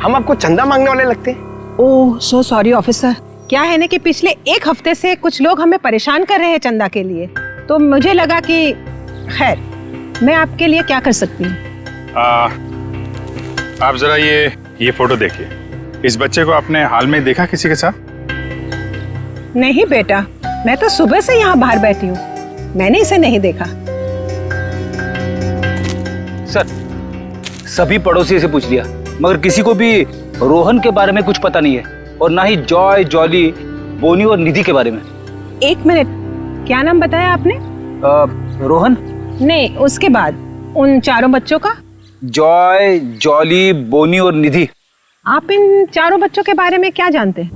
[SPEAKER 17] हम आपको चंदा मांगने वाले लगते हैं।
[SPEAKER 7] ओह सो सॉरी ऑफिसर। क्या है ना कि पिछले एक हफ्ते से कुछ लोग हमें परेशान कर रहे हैं चंदा के लिए, तो मुझे लगा कि खैर मैं आपके लिए क्या कर सकती हूँ।
[SPEAKER 1] आप जरा ये फोटो देखिए। इस बच्चे को आपने हाल में देखा किसी के साथ?
[SPEAKER 7] नहीं बेटा, मैं तो सुबह से यहाँ बाहर बैठी हूँ, मैंने इसे नहीं देखा।
[SPEAKER 13] सर, सभी पड़ोसी से पूछ लिया मगर किसी को भी रोहन के बारे में कुछ पता नहीं है, और ना ही जॉय, जॉली, बोनी और निधि के बारे में।
[SPEAKER 7] एक मिनट, क्या नाम बताया आपने?
[SPEAKER 13] रोहन
[SPEAKER 7] नहीं, उसके बाद उन चारों बच्चों का?
[SPEAKER 13] जॉय, जॉली, बोनी और निधि।
[SPEAKER 7] आप इन चारों बच्चों के बारे में क्या जानते हैं?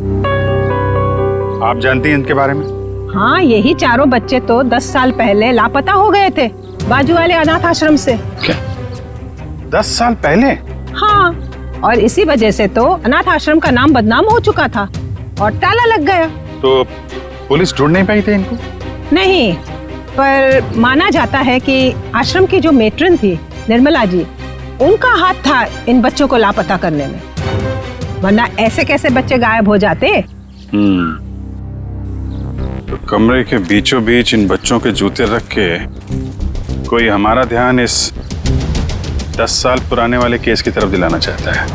[SPEAKER 1] आप जानती हैं इनके बारे में?
[SPEAKER 7] हाँ, यही चारों बच्चे तो 10 साल पहले लापता हो गए थे बाजू वाले अनाथ आश्रम से।
[SPEAKER 1] क्या 10 साल पहले?
[SPEAKER 7] हाँ, और इसी वजह से तो अनाथ आश्रम का नाम बदनाम हो चुका था और ताला लग गया।
[SPEAKER 1] तो पुलिस ढूंढ नहीं पाई थी इनको?
[SPEAKER 7] नहीं, पर माना जाता है कि आश्रम की जो मेट्रन थी निर्मला जी, उनका हाथ था इन बच्चों को लापता करने में, वरना ऐसे कैसे बच्चे गायब हो जाते।
[SPEAKER 1] तो कमरे के बीचों बीच इन बच्चों के जूते रख के कोई हमारा ध्यान इस 10 साल पुराने वाले केस की तरफ दिलाना चाहता है।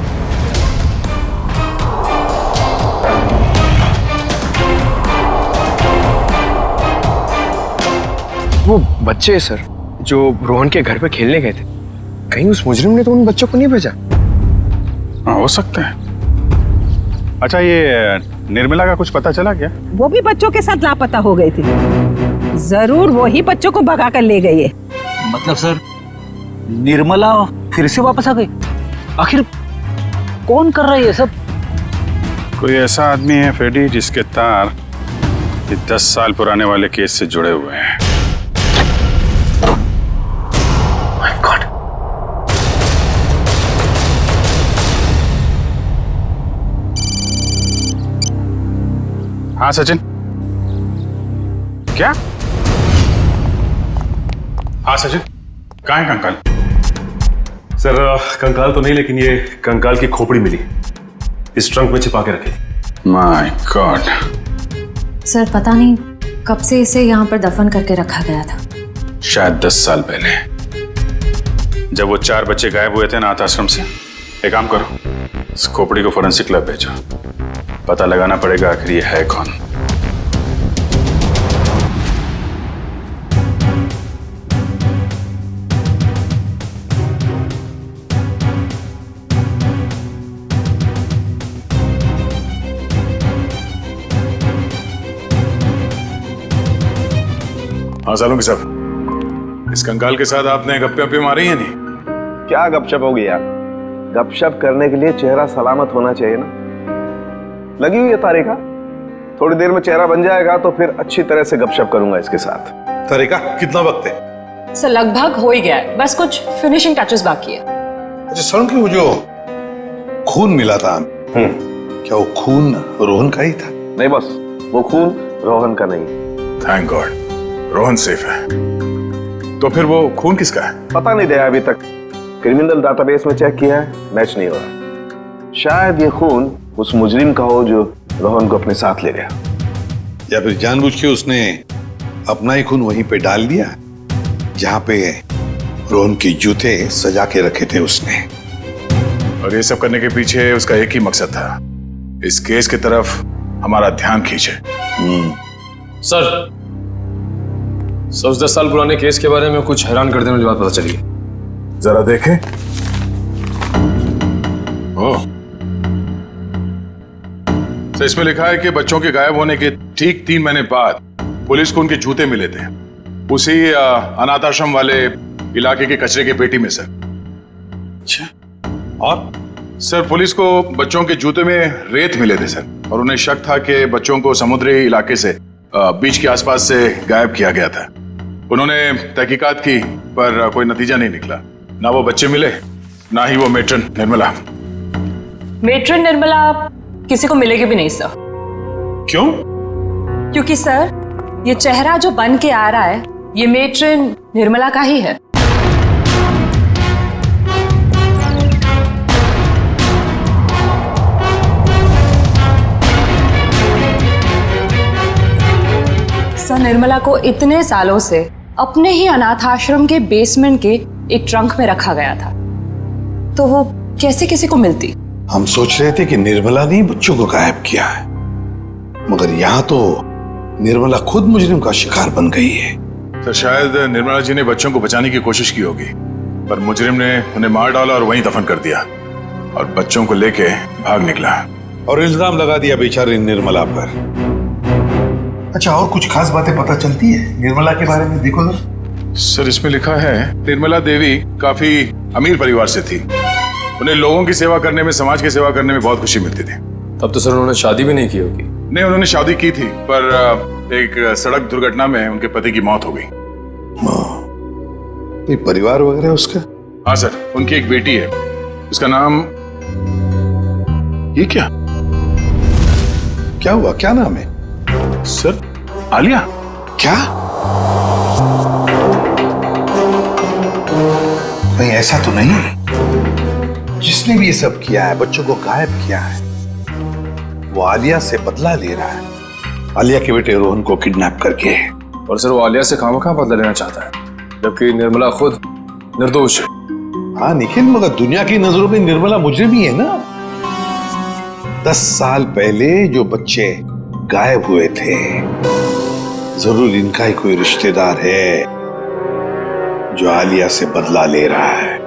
[SPEAKER 17] वो बच्चे सर जो रोहन के घर पे खेलने गए थे, कहीं उस मुजरिम ने तो उन बच्चों को नहीं भेजा?
[SPEAKER 1] हाँ, हो सकता है। अच्छा, ये निर्मला का कुछ पता चला क्या?
[SPEAKER 7] वो भी बच्चों के साथ लापता हो गई थी। जरूर वो ही बच्चों को भगा कर ले गई है।
[SPEAKER 13] मतलब सर, निर्मला फिर से वापस आ गई? आखिर कौन कर रहा है ये सब?
[SPEAKER 1] कोई ऐसा आदमी है फेडी जिसके तार 10 साल पुराने वाले केस से जुड़े हुए हैं।
[SPEAKER 17] My God.
[SPEAKER 1] हाँ सचिन, क्या? हाँ सचिन, कहाँ है कंकाल?
[SPEAKER 15] सर, कंकाल तो नहीं, लेकिन ये कंकाल की खोपड़ी मिली, इस ट्रंक में छिपा के रखी।
[SPEAKER 1] My God.
[SPEAKER 16] सर पता नहीं कब से इसे यहाँ पर दफन करके रखा गया था।
[SPEAKER 1] शायद 10 साल पहले, जब वो 4 बच्चे गायब हुए थे अनाथ आश्रम से। एक काम करो, इस खोपड़ी को फोरेंसिक लैब भेजो, पता लगाना पड़ेगा आखिर ये है कौन।
[SPEAKER 15] हाँ सालुंगी साहब, इस कंकाल के साथ आपने गप्पे वप्पे मारी है नहीं?
[SPEAKER 2] क्या गपशप होगी यार? गपशप करने के लिए चेहरा सलामत होना चाहिए ना। लगी हुई है तारिका, थोड़ी देर में चेहरा बन जाएगा तो फिर अच्छी तरह से गपशप करूंगा इसके साथ।
[SPEAKER 1] तारिका, कितना वक्त है?
[SPEAKER 18] सर लगभग हो ही गया है, बस कुछ फिनिशिंग टचेस बाकी है।
[SPEAKER 1] अच्छा सलूंगी, वो जो खून मिला था, क्या वो खून रोहन का ही था?
[SPEAKER 2] नहीं बस, वो खून रोहन का नहीं।
[SPEAKER 1] थैंक गॉड, रोहन सेफ है। तो फिर वो खून किसका है?
[SPEAKER 2] पता नहीं दया अभी तक, क्रिमिनल डाटाबेस में चेक किया है, मैच नहीं हो रहा। शायद ये खून उस मुजरिम का हो जो रोहन को अपने साथ ले गया,
[SPEAKER 1] या फिर जानबूझ के उसने अपना ही खून वहीं पे डाल दिया जहां पे रोहन की जूते सजा के रखे थे उसने। और ये सब करने के पीछे उसका एक ही मकसद था, इस केस की तरफ हमारा ध्यान खींचे।
[SPEAKER 4] सर, उस 10 साल पुराने केस के बारे में कुछ हैरान कर देने वाली बात पता चली है।
[SPEAKER 1] जरा देखें। ओह, तो इसमें लिखा है कि बच्चों के गायब होने के ठीक 3 महीने बाद पुलिस को उनके जूते मिले थे उसी अनाथ आश्रम वाले इलाके के कचरे की पेटी में सर। अच्छा, और सर पुलिस को बच्चों के जूते में रेत मिले थे सर, और उन्हें शक था कि बच्चों को समुद्री इलाके से बीच के आसपास से गायब किया गया था। उन्होंने तहकीकात की पर कोई नतीजा नहीं निकला। ना वो बच्चे मिले, ना ही वो मेट्रन निर्मला।
[SPEAKER 18] मेट्रन निर्मला किसी को मिलेगी भी नहीं सर।
[SPEAKER 1] क्यों?
[SPEAKER 18] क्योंकि सर ये चेहरा जो बन के आ रहा है ये मेट्रन निर्मला का ही है। सर निर्मला को इतने सालों से अपने ही अनाथ आश्रम के बेसमेंट के एक ट्रंक में रखा गया था, तो वो कैसे किसी को मिलती?
[SPEAKER 1] हम सोच रहे थे कि निर्मला ने बच्चों को गायब किया है, मगर यहाँ तो निर्मला खुद मुजरिम का शिकार बन गई है। तो शायद निर्मला जी ने बच्चों को बचाने की कोशिश की होगी, पर मुजरिम ने उन्हें मार डाला और वहीं दफन कर दिया और बच्चों को लेके भाग निकला और इल्जाम लगा दिया बेचारी निर्मला पर।
[SPEAKER 19] अच्छा, और कुछ खास बातें पता चलती है निर्मला के बारे में? देखो जरा।
[SPEAKER 1] सर इसमें लिखा है निर्मला देवी काफी अमीर परिवार से थी। उन्हें लोगों की सेवा करने में, समाज की सेवा करने में बहुत खुशी मिलती थी।
[SPEAKER 4] तब तो सर उन्होंने शादी भी नहीं की होगी।
[SPEAKER 1] नहीं, उन्होंने शादी की थी पर एक सड़क दुर्घटना में उनके पति की मौत हो गई। कोई परिवार वगैरह उसका? हाँ सर, उनकी एक बेटी है, उसका नाम ये क्या हुआ, क्या नाम है? सर आलिया। क्या?
[SPEAKER 19] नहीं ऐसा तो नहीं। जिसने भी ये सब किया है, बच्चों को गायब किया है, वो आलिया से बदला ले रहा है। आलिया के बेटे रोहन को किडनैप करके।
[SPEAKER 4] और सर वो आलिया से खामखा बदला लेना चाहता है, जबकि निर्मला खुद निर्दोष है।
[SPEAKER 1] हाँ निखिल, मगर दुनिया की नजरों में निर्मला मुजरिम ही है ना। 10 साल पहले जो बच्चे गायब हुए थे, जरूर इनका ही कोई रिश्तेदार है जो आलिया से बदला ले रहा है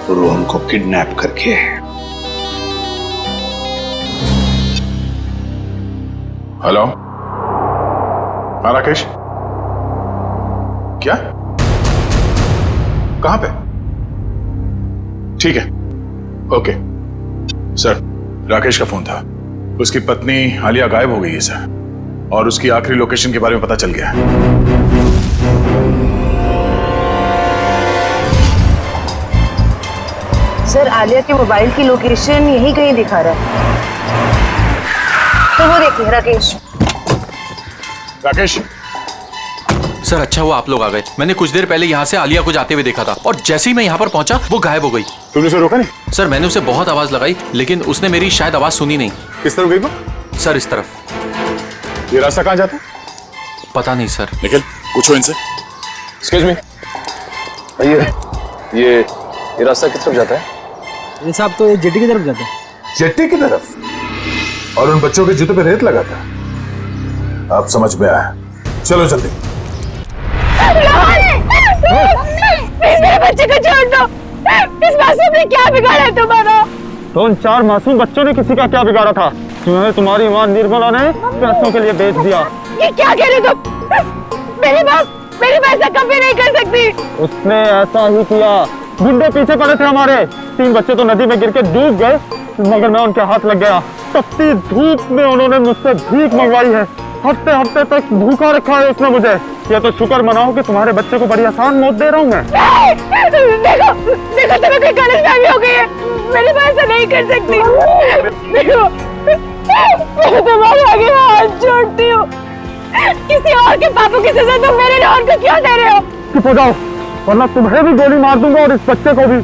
[SPEAKER 1] रोहन को किडनैप करके। हेलो, हाँ राकेश, क्या? कहां पे? ठीक है, ओके सर। राकेश का फोन था, उसकी पत्नी आलिया गायब हो गई है सर, और उसकी आखिरी लोकेशन के बारे में पता चल गया है।
[SPEAKER 20] सर आलिया के मोबाइल की लोकेशन यही कहीं दिखा रहा है। तो वो देखिए राकेश।
[SPEAKER 1] राकेश
[SPEAKER 6] सर अच्छा हुआ आप लोग आ गए। मैंने कुछ देर पहले यहाँ से आलिया को जाते हुए देखा था और जैसे ही मैं यहाँ पर पहुंचा वो गायब हो गई।
[SPEAKER 1] तुमने उसे रोका नहीं?
[SPEAKER 6] सर मैंने उसे बहुत आवाज लगाई, लेकिन उसने मेरी शायद आवाज सुनी नहीं।
[SPEAKER 1] किस तरफ गई वो?
[SPEAKER 6] सर इस तरफ।
[SPEAKER 1] ये रास्ता कहाँ जाता है?
[SPEAKER 6] पता नहीं सर।
[SPEAKER 1] निखिल पूछो इनसे।
[SPEAKER 4] एक्सक्यूज मी, ये रास्ता किस तरफ जाता है?
[SPEAKER 13] ये साहब तो जेटी की तरफ जाता है।
[SPEAKER 1] जेटी की तरफ? और उन बच्चों के जूते पे रेत लगा था। अब समझ में आया, चलो जल्दी।
[SPEAKER 8] मेरे बच्चे को छोड़ दो। इस मासूम ने क्या बिगाड़ा है तुम्हारा?
[SPEAKER 5] तो उन 4 मासूम बच्चों ने किसी का क्या बिगाड़ा था? तुम्हें तुम्हारी मां निर्मला ने पैसों के लिए बेच दिया।
[SPEAKER 8] ये क्या कह रहे तुम? मेरी पैसा कभी नहीं कर सकती।
[SPEAKER 5] उसने ऐसा ही किया। गुंडे पीछे पड़े थे हमारे। 3 बच्चे तो नदी में गिर के डूब गए, मगर मैं उनके हाथ लग गया। तपती धूप में उन्होंने मुझसे भीख मंगवाई है। हफ्ते हफ्ते तक भूखा रखा है उसने मुझे। ये तो शुक्र मनाओ कि तुम्हारे बच्चे को बड़ी आसान मौत दे रहा हूँ मैं।
[SPEAKER 8] देखो तुम्हें कोई गलतफहमी हो गई है। मेरी बात ऐसा नहीं कर सकती। देखो मैं तुम्हारे आगे हाथ जोड़ती हूँ। किसी और के पापों की सजा तुम मेरे रोहन को क्यों दे रहे हो?
[SPEAKER 5] चुप हो जाओ, वरना तुम्हें भी गोली मार दूंगा और इस बच्चे को भी।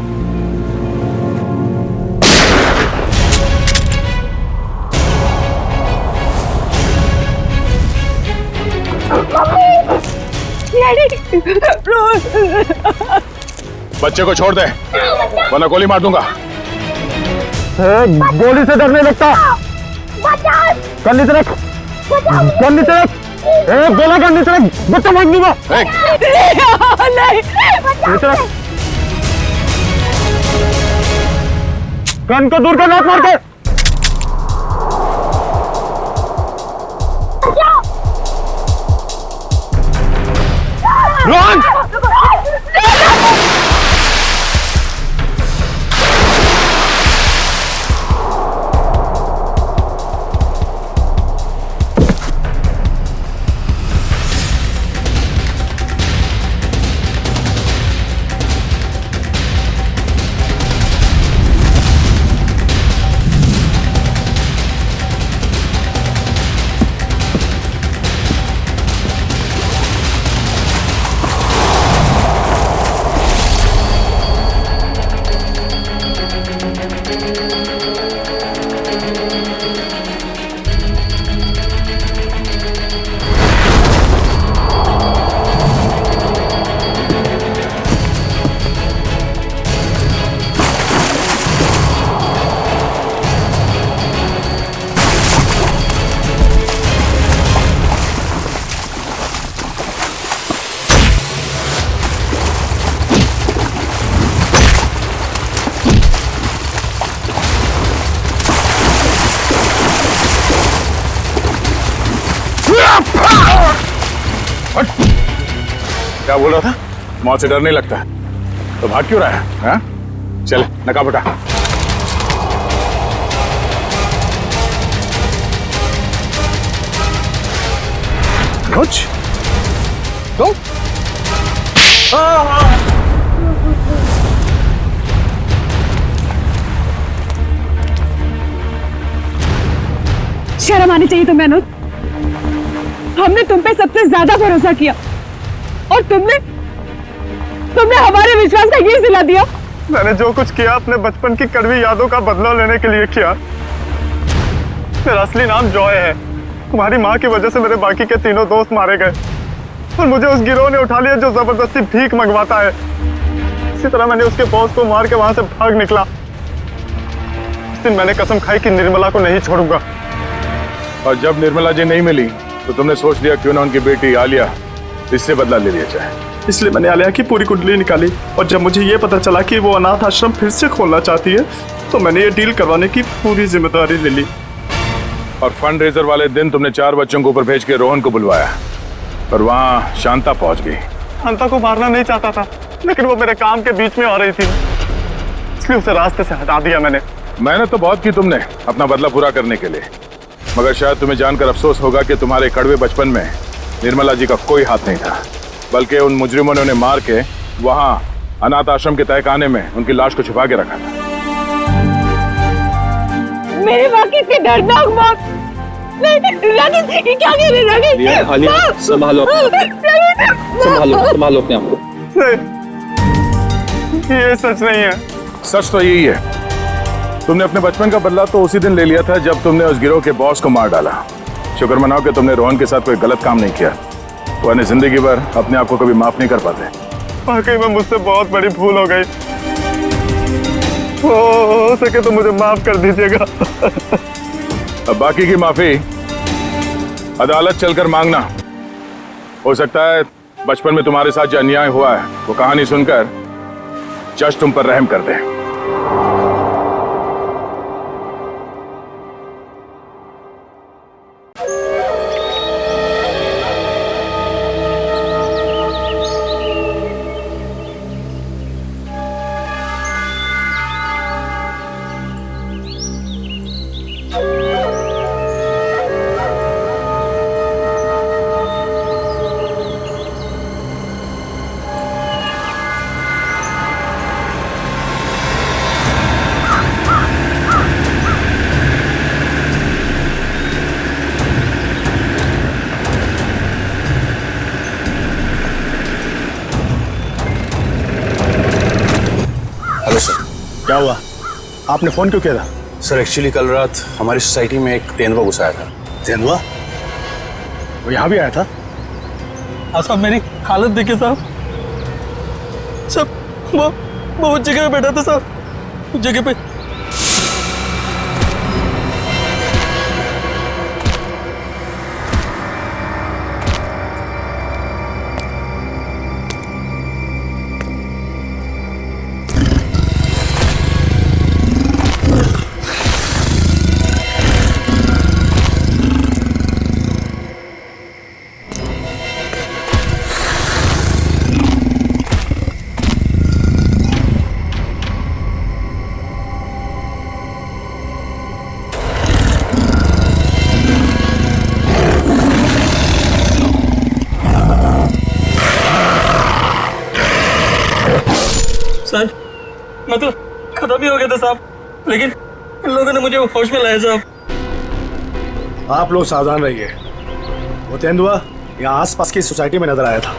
[SPEAKER 1] बच्चे को छोड़ दे, वरना गोली मार दूंगा।
[SPEAKER 5] गोली से डरने लगता। कर नीचे रख, कर नीचे रख। गोला कर नीचे रख, बच्चा मार दूंगा। नीचे रख, गन को दूर कर, लात मार के। रोहन!
[SPEAKER 1] क्या बोल रहा था? मौत से डर नहीं लगता तो भाग क्यों रहा है? हाँ? चल नकाब उठा। कुछ तो
[SPEAKER 7] शर्म आनी चाहिए तुम्हें अनुज। हमने तुम पे सबसे ज्यादा भरोसा किया और तुमने हमारे विश्वास का ये सिला दिया।
[SPEAKER 5] मैंने जो कुछ किया अपने बचपन की कड़वी यादों का बदला लेने के लिए किया। मेरा असली नाम जॉय है। तुम्हारी माँ की वजह से मेरे बाकी के तीनों दोस्त मारे गए और मुझे उस गिरोह ने उठा लिया जो जबरदस्ती भीख मंगवाता है। इसी तरह मैंने उसके बॉस को मार के वहां से भाग निकला। उस दिन मैंने कसम खाई कि निर्मला को नहीं छोड़ूंगा।
[SPEAKER 1] और जब निर्मला जी नहीं मिली तो तुमने सोच लिया क्यों ना उनकी बेटी आलिया इससे बदला ले लिया जाए।
[SPEAKER 5] इसलिए मैंने आलिया की पूरी कुंडली निकाली और जब मुझे ये पता चला कि वो अनाथ आश्रम फिर से खोलना चाहती है तो मैंने ये डील करवाने की पूरी जिम्मेदारी ले ली।
[SPEAKER 1] और फंड रेजर वाले दिन तुमने 4 बच्चों को ऊपर भेज के रोहन को बुलवाया और वहां शांता पहुंच गई।
[SPEAKER 5] शांता को मारना नहीं चाहता था लेकिन वो मेरे काम के बीच में आ रही थी, इसलिए उसे रास्ते से हटा दिया मैंने।
[SPEAKER 1] मेहनत तो बहुत की तुमने अपना बदला पूरा करने के लिए, मगर शायद तुम्हें जानकर अफसोस होगा कि तुम्हारे कड़वे बचपन में निर्मला जी का कोई हाथ नहीं था, बल्कि उन मुजरिमों ने उन्हें मार के वहां अनाथ आश्रम के तहखाने में उनकी लाश को छुपा के रखा था।
[SPEAKER 7] मेरे माँ की इतनी दर्दनाक मौत। रागिनी, क्या कह रही है रागिनी?
[SPEAKER 6] आलिया, संभालो संभालो अपने आप को।
[SPEAKER 5] ये सच नहीं है।
[SPEAKER 1] सच तो यही है, तुमने अपने बचपन का बदला तो उसी दिन ले लिया था जब तुमने उस गिरोह के बॉस को मार डाला। शुक्र मनाओ कि तुमने रोहन के साथ कोई गलत काम नहीं किया, वरना जिंदगी भर अपने आप को कभी माफ नहीं कर पाते।
[SPEAKER 5] वाकई में मुझसे बहुत बड़ी भूल हो गई। हो सके तो मुझे माफ कर दीजिएगा।
[SPEAKER 1] अब बाकी की माफी अदालत चलकर मांगना। हो सकता है बचपन में तुम्हारे साथ जो अन्याय हुआ है वो कहानी सुनकर जज तुम पर रहम कर दे।
[SPEAKER 19] Hello sir.
[SPEAKER 15] क्या हुआ? आपने फोन क्यों किया था?
[SPEAKER 19] सर एक्चुअली कल रात हमारी सोसाइटी में एक तेंदुआ घुस आया था।
[SPEAKER 15] तेंदुआ? वो यहाँ भी आया था?
[SPEAKER 5] साहब मेरी हालत देखिए साहब। वो उस जगह पे बैठा था साहब, उस जगह पे।
[SPEAKER 21] सर मैं तो खत्म ही हो गया था साहब, लेकिन इन लोगों ने मुझे होश में लाया साहब।
[SPEAKER 15] आप लोग सावधान रहिए। वो तेंदुआ यहाँ आसपास की सोसाइटी में नजर आया था।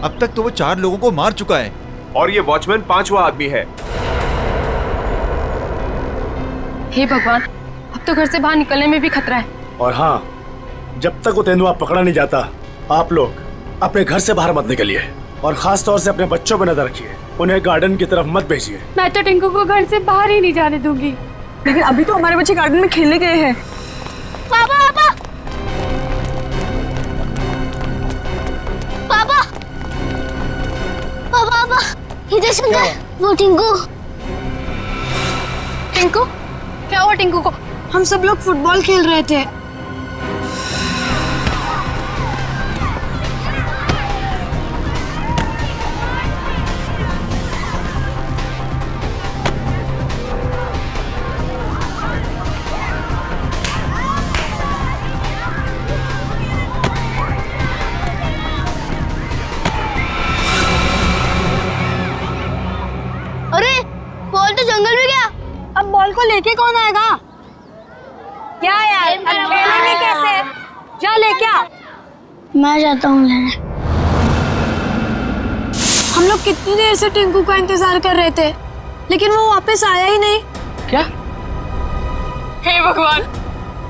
[SPEAKER 22] अब तक तो वो 4 लोगों को मार चुका है
[SPEAKER 23] और ये वॉचमैन 5वां आदमी है।
[SPEAKER 16] हे भगवान, अब तो घर से बाहर निकलने में भी खतरा है।
[SPEAKER 15] और हाँ, जब तक वो तेंदुआ पकड़ा नहीं जाता आप लोग अपने घर से बाहर मत निकलिए और खास तौर से अपने बच्चों पर नजर रखिए। उन्हें गार्डन की तरफ मत भेजिए।
[SPEAKER 16] मैं तो टिंकू को घर से बाहर ही नहीं जाने दूंगी।
[SPEAKER 7] लेकिन अभी तो हमारे बच्चे गार्डन में खेलने गए हैं।
[SPEAKER 8] पापा पापा पापा पापा पापा इधर सुन, वो टिंकू।
[SPEAKER 16] टिंकू? क्या हुआ टिंकू को?
[SPEAKER 7] हम सब लोग फुटबॉल खेल रहे थे।
[SPEAKER 8] बॉल को लेके कौन आएगा? क्या यार, अब खेलेंगे कैसे? जा लेके आ। मैं जाता हूँ लेने। हम लोग कितनी देर से टिंकू का इंतजार कर रहे थे, लेकिन वो वापस आया ही नहीं।
[SPEAKER 18] क्या? हे भगवान,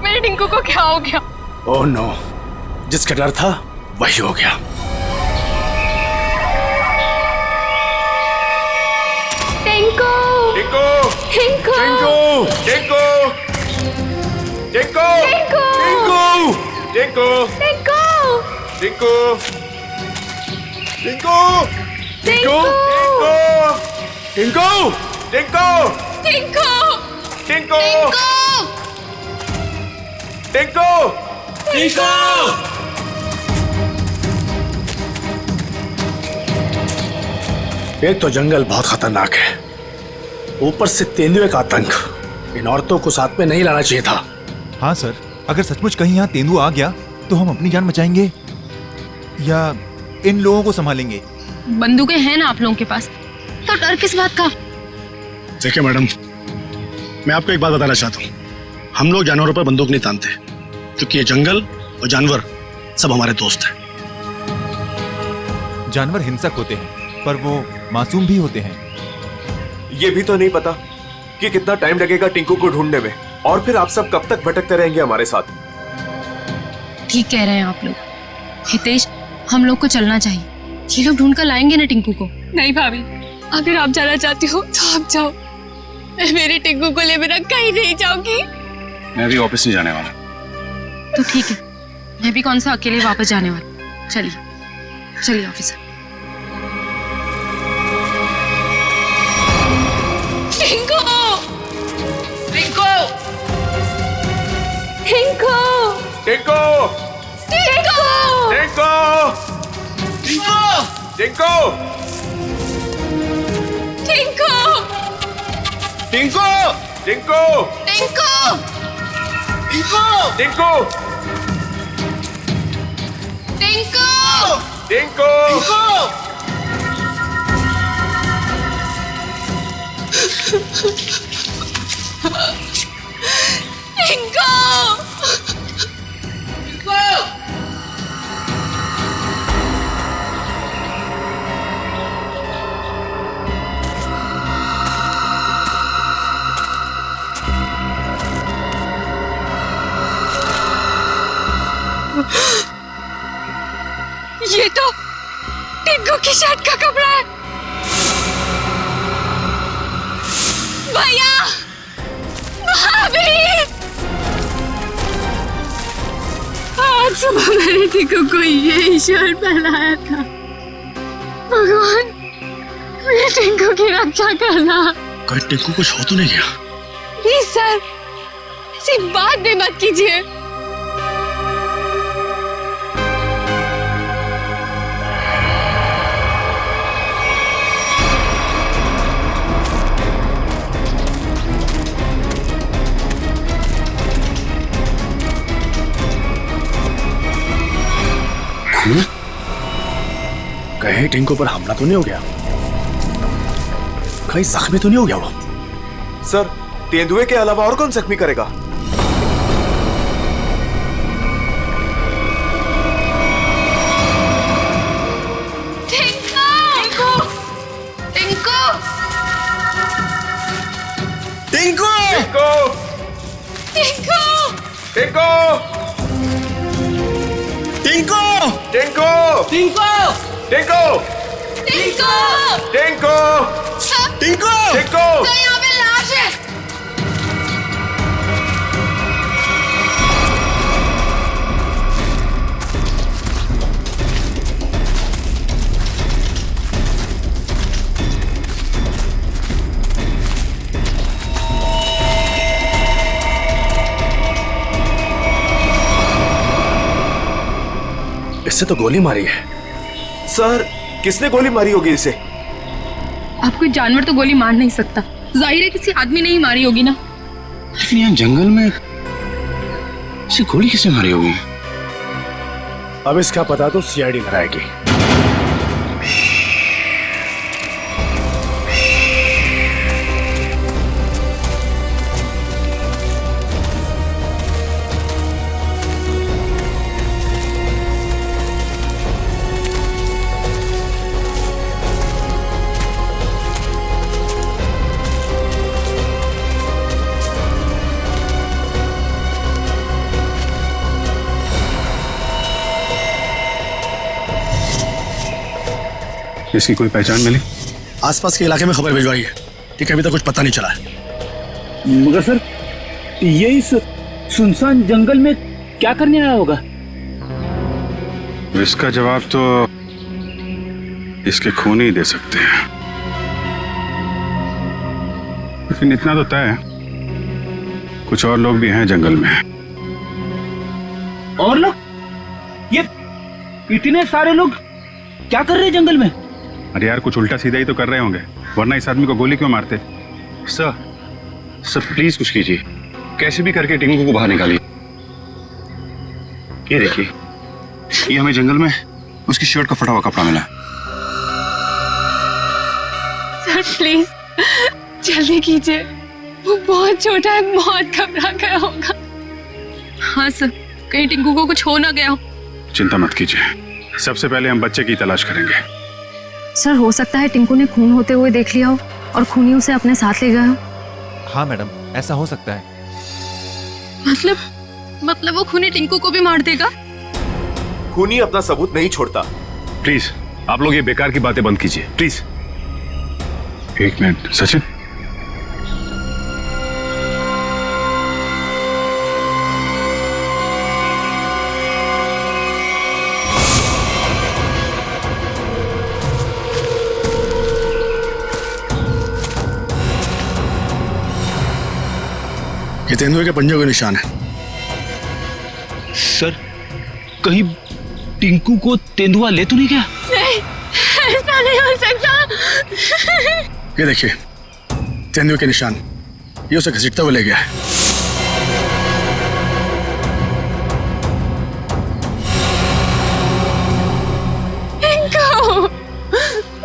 [SPEAKER 18] मेरे टिंकू को क्या हो गया?
[SPEAKER 15] ओह नो, जिसका डर था वही हो गया।
[SPEAKER 8] टिंकू,
[SPEAKER 23] टिंकू,
[SPEAKER 8] टिंकू,
[SPEAKER 23] टिंकू, टिंकू, टिंकू, टिंकू, टिंकू, टिंकू, टिंकू, टिंकू, टिंकू, टिंकू, टिंकू, टिंकू, टिंकू,
[SPEAKER 15] एक तो जंगल बहुत खतरनाक है, ऊपर से तेंदुए का आतंक। इन औरतों को साथ में नहीं लाना चाहिए था।
[SPEAKER 22] हाँ सर, अगर सचमुच कहीं यहाँ तेंदुआ आ गया तो हम अपनी जान बचाएंगे या इन लोगों को संभालेंगे?
[SPEAKER 18] बंदूकें हैं ना आप लोगों के पास, तो डर किस बात का?
[SPEAKER 15] देखिए मैडम, मैं आपको एक बात बताना चाहता हूँ। हम लोग जानवरों पर बंदूक नहीं तानते, क्योंकि ये जंगल और जानवर सब हमारे दोस्त हैं।
[SPEAKER 22] जानवर हिंसक होते हैं, पर वो मासूम भी होते हैं।
[SPEAKER 23] ये भी तो नहीं पता कि कितना टाइम लगेगा टिंकू को ढूंढने में, और फिर आप सब कब तक भटकते रहेंगे हमारे साथ।
[SPEAKER 18] ठीक कह रहे हैं आप लोग। हितेश, हम लोग को चलना चाहिए। ये लोग ढूंढ कर लाएंगे ना टिंकू को। नहीं भाभी, अगर आप जाना चाहती हो तो आप जाओ, मैं मेरे टिंकू को ले बिना कहीं नहीं जाऊंगी।
[SPEAKER 1] मैं भी ऑफिस नहीं जाने वाला।
[SPEAKER 18] तो ठीक है, मैं भी कौन सा अकेले वापस जाने वाली। चलिए चलिए ऑफिसर। टिंकू, टिंकू, टिंकू,
[SPEAKER 23] टिंकू,
[SPEAKER 18] टिंकू,
[SPEAKER 23] टिंकू, टिंकू, टिंकू,
[SPEAKER 18] टिंकू,
[SPEAKER 23] टिंकू, टिंकू,
[SPEAKER 18] टिंकू,
[SPEAKER 23] टिंकू,
[SPEAKER 18] टिंकू,
[SPEAKER 23] टिंकू,
[SPEAKER 18] ये तो टिंकू की शर्ट का कपड़ा है। भैया, भाभी, आज सुबह मैंने टिंकू को ये शर्ट पहनाया था। भगवान, मेरे टिंकू की रक्षा करना।
[SPEAKER 15] कहीं टिंकू कुछ हो तो नहीं गया?
[SPEAKER 18] प्लीज सर, ऐसी बात भी मत कीजिए।
[SPEAKER 15] कहीं टिंकू पर हमला तो नहीं हो गया? कहीं जख्मी तो नहीं हो गया वो?
[SPEAKER 23] सर, तेंदुए के अलावा और कौन जख्मी करेगा?
[SPEAKER 18] टिंकू, टिंकू,
[SPEAKER 23] टिंकू,
[SPEAKER 18] टिंकू,
[SPEAKER 23] टिंकू, टिंकू, टिंकू,
[SPEAKER 18] टिंकू,
[SPEAKER 23] टिंकू,
[SPEAKER 18] टिंकू,
[SPEAKER 23] टिंकू,
[SPEAKER 18] टिंकू,
[SPEAKER 23] टिंकू,
[SPEAKER 18] तो यहाँ पे लाश है।
[SPEAKER 15] इससे तो गोली मारी है।
[SPEAKER 23] सर, किसने गोली मारी होगी इसे?
[SPEAKER 18] अब कोई जानवर तो गोली मार नहीं सकता, जाहिर है किसी आदमी ने ही मारी होगी ना।
[SPEAKER 1] लेकिन यहाँ जंगल में इसे गोली किसने मारी होगी?
[SPEAKER 15] अब इसका पता तो सीआईडी लगाएगी। इसकी कोई पहचान मिली? आसपास के इलाके में खबर भिजवाई है, ठीक है, अभी तक कुछ पता नहीं चला है।
[SPEAKER 13] मगर सर ये इस सुनसान जंगल में क्या करने आया होगा?
[SPEAKER 1] इसका जवाब तो इसके खून ही दे सकते हैं। लेकिन इतना तो तय है, कुछ और लोग भी हैं जंगल में।
[SPEAKER 13] और लोग? ये इतने सारे लोग क्या कर रहे हैं जंगल में?
[SPEAKER 1] अरे यार, कुछ उल्टा सीधा ही तो कर रहे होंगे, वरना इस आदमी को गोली क्यों मारते?
[SPEAKER 10] सर प्लीज कुछ कीजिए, कैसे भी करके टिंकू को बाहर निकालिए। ये देखिए, ये हमें जंगल में उसकी शर्ट का फटा हुआ कपड़ा मिला।
[SPEAKER 18] सर प्लीज जल्दी कीजिए, वो बहुत छोटा है, बहुत घबरा गया होगा। हाँ सर, कहीं टिंकू को कुछ हो ना गया हो।
[SPEAKER 1] चिंता मत कीजिए, सबसे पहले हम बच्चे की तलाश करेंगे।
[SPEAKER 16] सर हो सकता है टिंकू ने खून होते हुए देख लिया हो और खूनी उसे अपने साथ ले गया हो।
[SPEAKER 22] हाँ मैडम, ऐसा हो सकता है।
[SPEAKER 18] मतलब वो खूनी टिंकू को भी मार देगा?
[SPEAKER 23] खूनी अपना सबूत नहीं छोड़ता।
[SPEAKER 10] प्लीज आप लोग ये बेकार की बातें बंद कीजिए, प्लीज।
[SPEAKER 1] एक मिनट सचिन,
[SPEAKER 15] ये तेंदुए के पंजों के निशान है।
[SPEAKER 13] सर कहीं टिंकू को तेंदुआ ले तो नहीं गया?
[SPEAKER 18] नहीं, ऐसा नहीं हो सकता।
[SPEAKER 15] ये देखिए तेंदुए के निशान, ये उसे घसीटता हुआ ले गया है।
[SPEAKER 18] टिंकू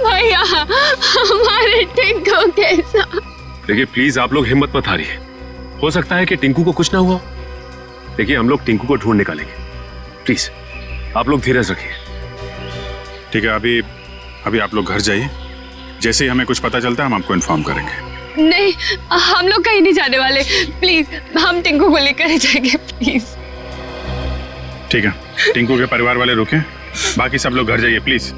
[SPEAKER 18] भैया, हमारे टिंकू कैसा?
[SPEAKER 10] देखिए प्लीज आप लोग हिम्मत मत हारिए, हो सकता है कि टिंकू को कुछ ना हुआ। देखिए हम लोग टिंकू को ढूंढ निकालेंगे, प्लीज आप लोग धीरज रखिए।
[SPEAKER 1] ठीक है, अभी आप लोग घर जाइए, जैसे ही हमें कुछ पता चलता है हम आपको इन्फॉर्म करेंगे।
[SPEAKER 18] नहीं, हम लोग कहीं नहीं जाने वाले, प्लीज हम टिंकू को लेकर जाएंगे, प्लीज।
[SPEAKER 1] ठीक है, टिंकू के परिवार वाले रुके, बाकी सब लोग घर जाइए, प्लीज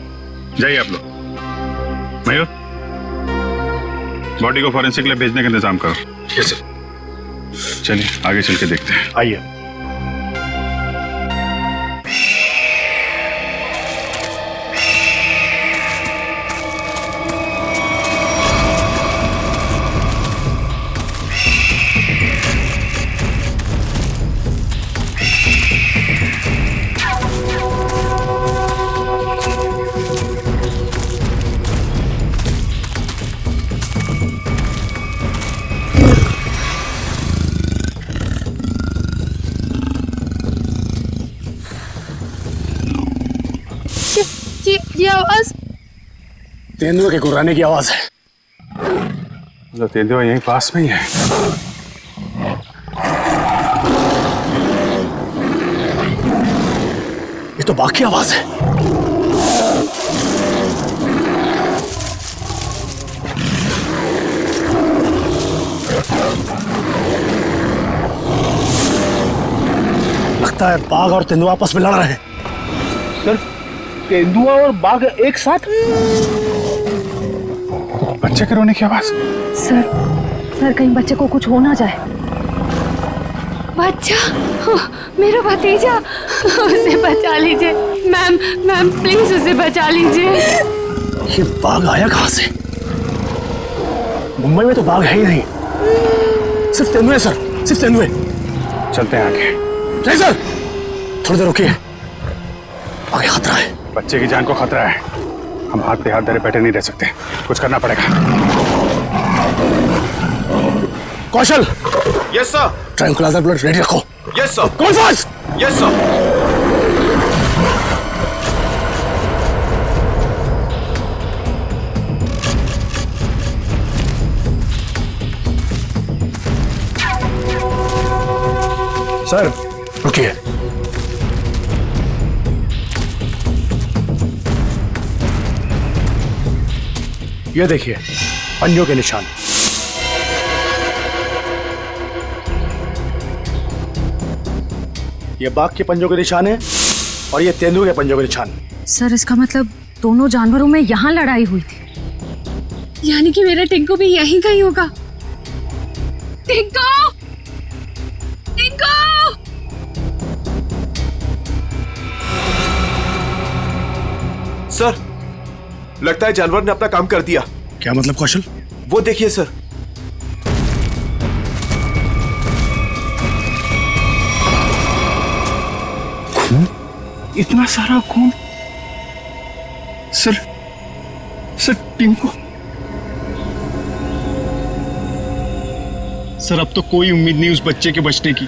[SPEAKER 1] जाइए आप लोग। मयूर, बॉडी को फॉरेंसिक लैब भेजने का इंतजाम करो।
[SPEAKER 15] ठीक है।
[SPEAKER 1] चलिए आगे चल के देखते हैं।
[SPEAKER 15] आइए।
[SPEAKER 18] ये आवाज
[SPEAKER 15] तेंदुए के गुर्राने की आवाज है।
[SPEAKER 1] मतलब तेंदुआ यहीं पास में ही है।
[SPEAKER 15] ये तो बाघ की आवाज है। लगता है बाघ और तेंदुआ आपस में लड़ रहे हैं।
[SPEAKER 13] सर तेंदुआ और बाघ एक साथ?
[SPEAKER 1] बच्चे के रोने की आवाज।
[SPEAKER 16] सर कहीं बच्चे को कुछ हो ना जाए।
[SPEAKER 18] बच्चा, मेरा भतीजा, उसे बचा लीजिए मैम प्लीज उसे बचा लीजिए।
[SPEAKER 15] ये बाघ आया कहां से? मुंबई में तो बाघ है ही नहीं, सिर्फ तेंदुए सर, सिर्फ तेंदुए।
[SPEAKER 1] चलते हैं आगे।
[SPEAKER 15] नहीं सर, थोड़ी देर रुकिए, आगे खतरा है।
[SPEAKER 1] बच्चे की जान को खतरा है, हम हाथ पे हाथ धरे बैठे नहीं रह सकते, कुछ करना पड़ेगा।
[SPEAKER 15] Kaushal.
[SPEAKER 23] Yes sir.
[SPEAKER 15] Tranquilliser blood ready रखो।
[SPEAKER 23] Yes sir.
[SPEAKER 15] कौन फास्ट?
[SPEAKER 23] Yes sir.
[SPEAKER 15] सर रुकिए। ये देखिए पंजों के निशान। ये बाघ के पंजों के निशान है और ये तेंदुए के पंजों के निशान।
[SPEAKER 16] सर इसका मतलब दोनों जानवरों में यहाँ लड़ाई हुई थी।
[SPEAKER 18] यानी कि मेरा टिंकू भी यहीं कहीं होगा। टिंकू! टिंकू!
[SPEAKER 23] सर, लगता है जानवर ने अपना काम कर दिया।
[SPEAKER 15] क्या मतलब कौशल?
[SPEAKER 23] वो देखिए सर।
[SPEAKER 15] खून? इतना सारा खून? सर टिंकू। सर अब तो कोई उम्मीद नहीं उस बच्चे के बचने की।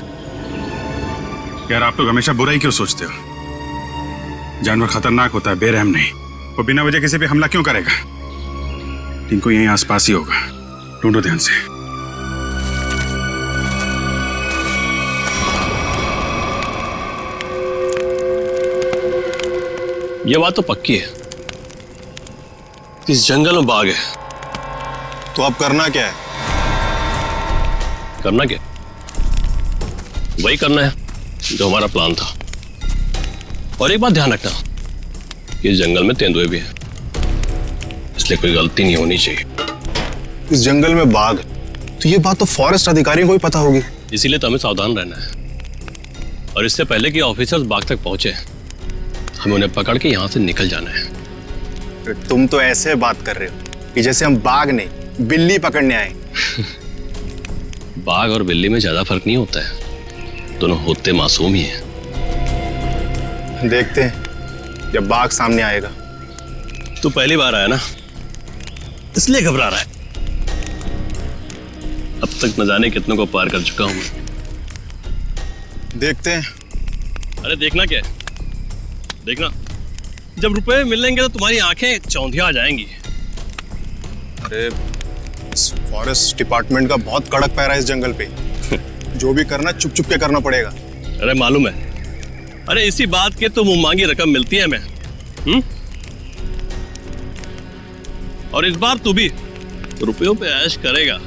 [SPEAKER 11] यार आप लोग हमेशा बुरा ही क्यों सोचते हो? जानवर खतरनाक होता है, बेरहम नहीं। वो बिना वजह किसी पे हमला क्यों करेगा? टिंकू यहीं आसपास ही होगा, ढूंढो ध्यान से।
[SPEAKER 12] ये बात तो पक्की है, इस जंगल में बाघ है।
[SPEAKER 5] तो अब करना क्या है?
[SPEAKER 12] करना क्या? वही करना है जो हमारा प्लान था। और एक बात ध्यान रखना कि इस जंगल में तेंदुए भी हैं, इसलिए कोई गलती नहीं होनी चाहिए।
[SPEAKER 5] इस जंगल में बाघ, तो ये बात तो फॉरेस्ट अधिकारियों को भी पता होगी।
[SPEAKER 12] इसीलिए तो हमें सावधान रहना है, और इससे पहले कि ऑफिसर्स बाघ तक पहुंचे हमें उन्हें पकड़ के यहां से निकल जाना है।
[SPEAKER 5] तुम तो ऐसे बात कर रहे हो कि जैसे हम बाघ नहीं बिल्ली पकड़ने आए।
[SPEAKER 12] बाघ और बिल्ली में ज्यादा फर्क नहीं होता है, दोनों होते मासूम ही हैं।
[SPEAKER 5] देखते हैं जब बाघ सामने आएगा।
[SPEAKER 12] तू पहली बार आया ना, इसलिए घबरा रहा है। अब तक न जाने कितनों को पार कर चुका हूं।
[SPEAKER 5] देखते हैं।
[SPEAKER 12] अरे देखना क्या है, देखना जब रुपए मिलेंगे तो तुम्हारी आंखें चौंधिया आ जाएंगी।
[SPEAKER 5] अरे इस फॉरेस्ट डिपार्टमेंट का बहुत कड़क पैरा है इस जंगल पे। जो भी करना चुप चुप के करना पड़ेगा।
[SPEAKER 12] अरे मालूम है, अरे इसी बात के तो मुंह मांगी रकम मिलती है हमें। और इस बार तू भी रुपयों पे ऐश करेगा।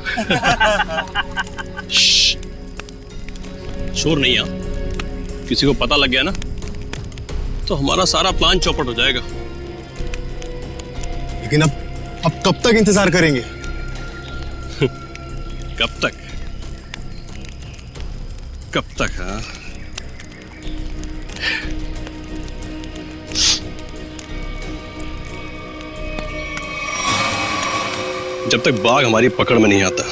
[SPEAKER 12] शोर नहीं आ, किसी को पता लग गया ना तो हमारा सारा प्लान चौपट हो जाएगा।
[SPEAKER 5] लेकिन अब कब तक इंतजार करेंगे?
[SPEAKER 12] कब तक? कब तक? हाँ, जब तक बाघ हमारी पकड़ में नहीं आता।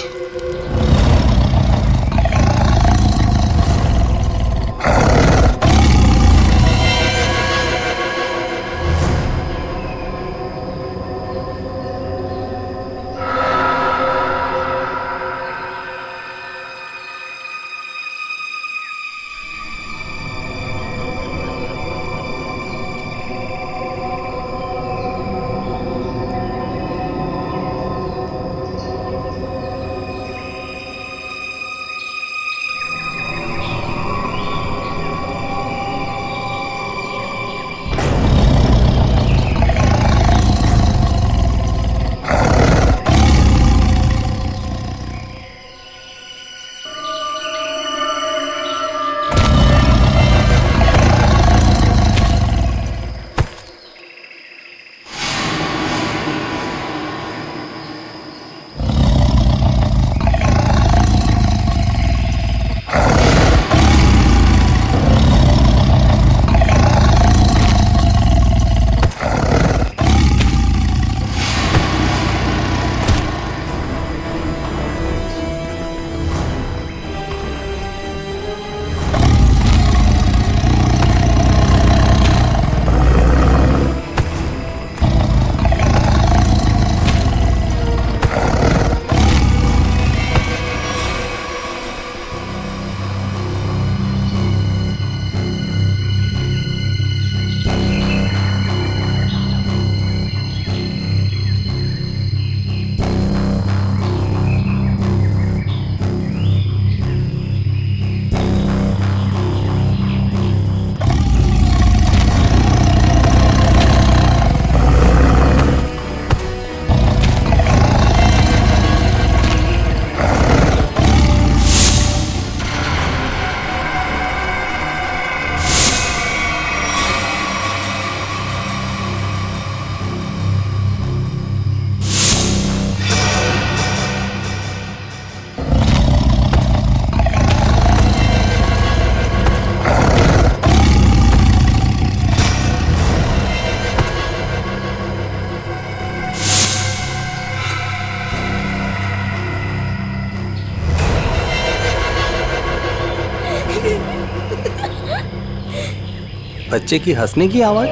[SPEAKER 3] बच्चे की हंसने की आवाज।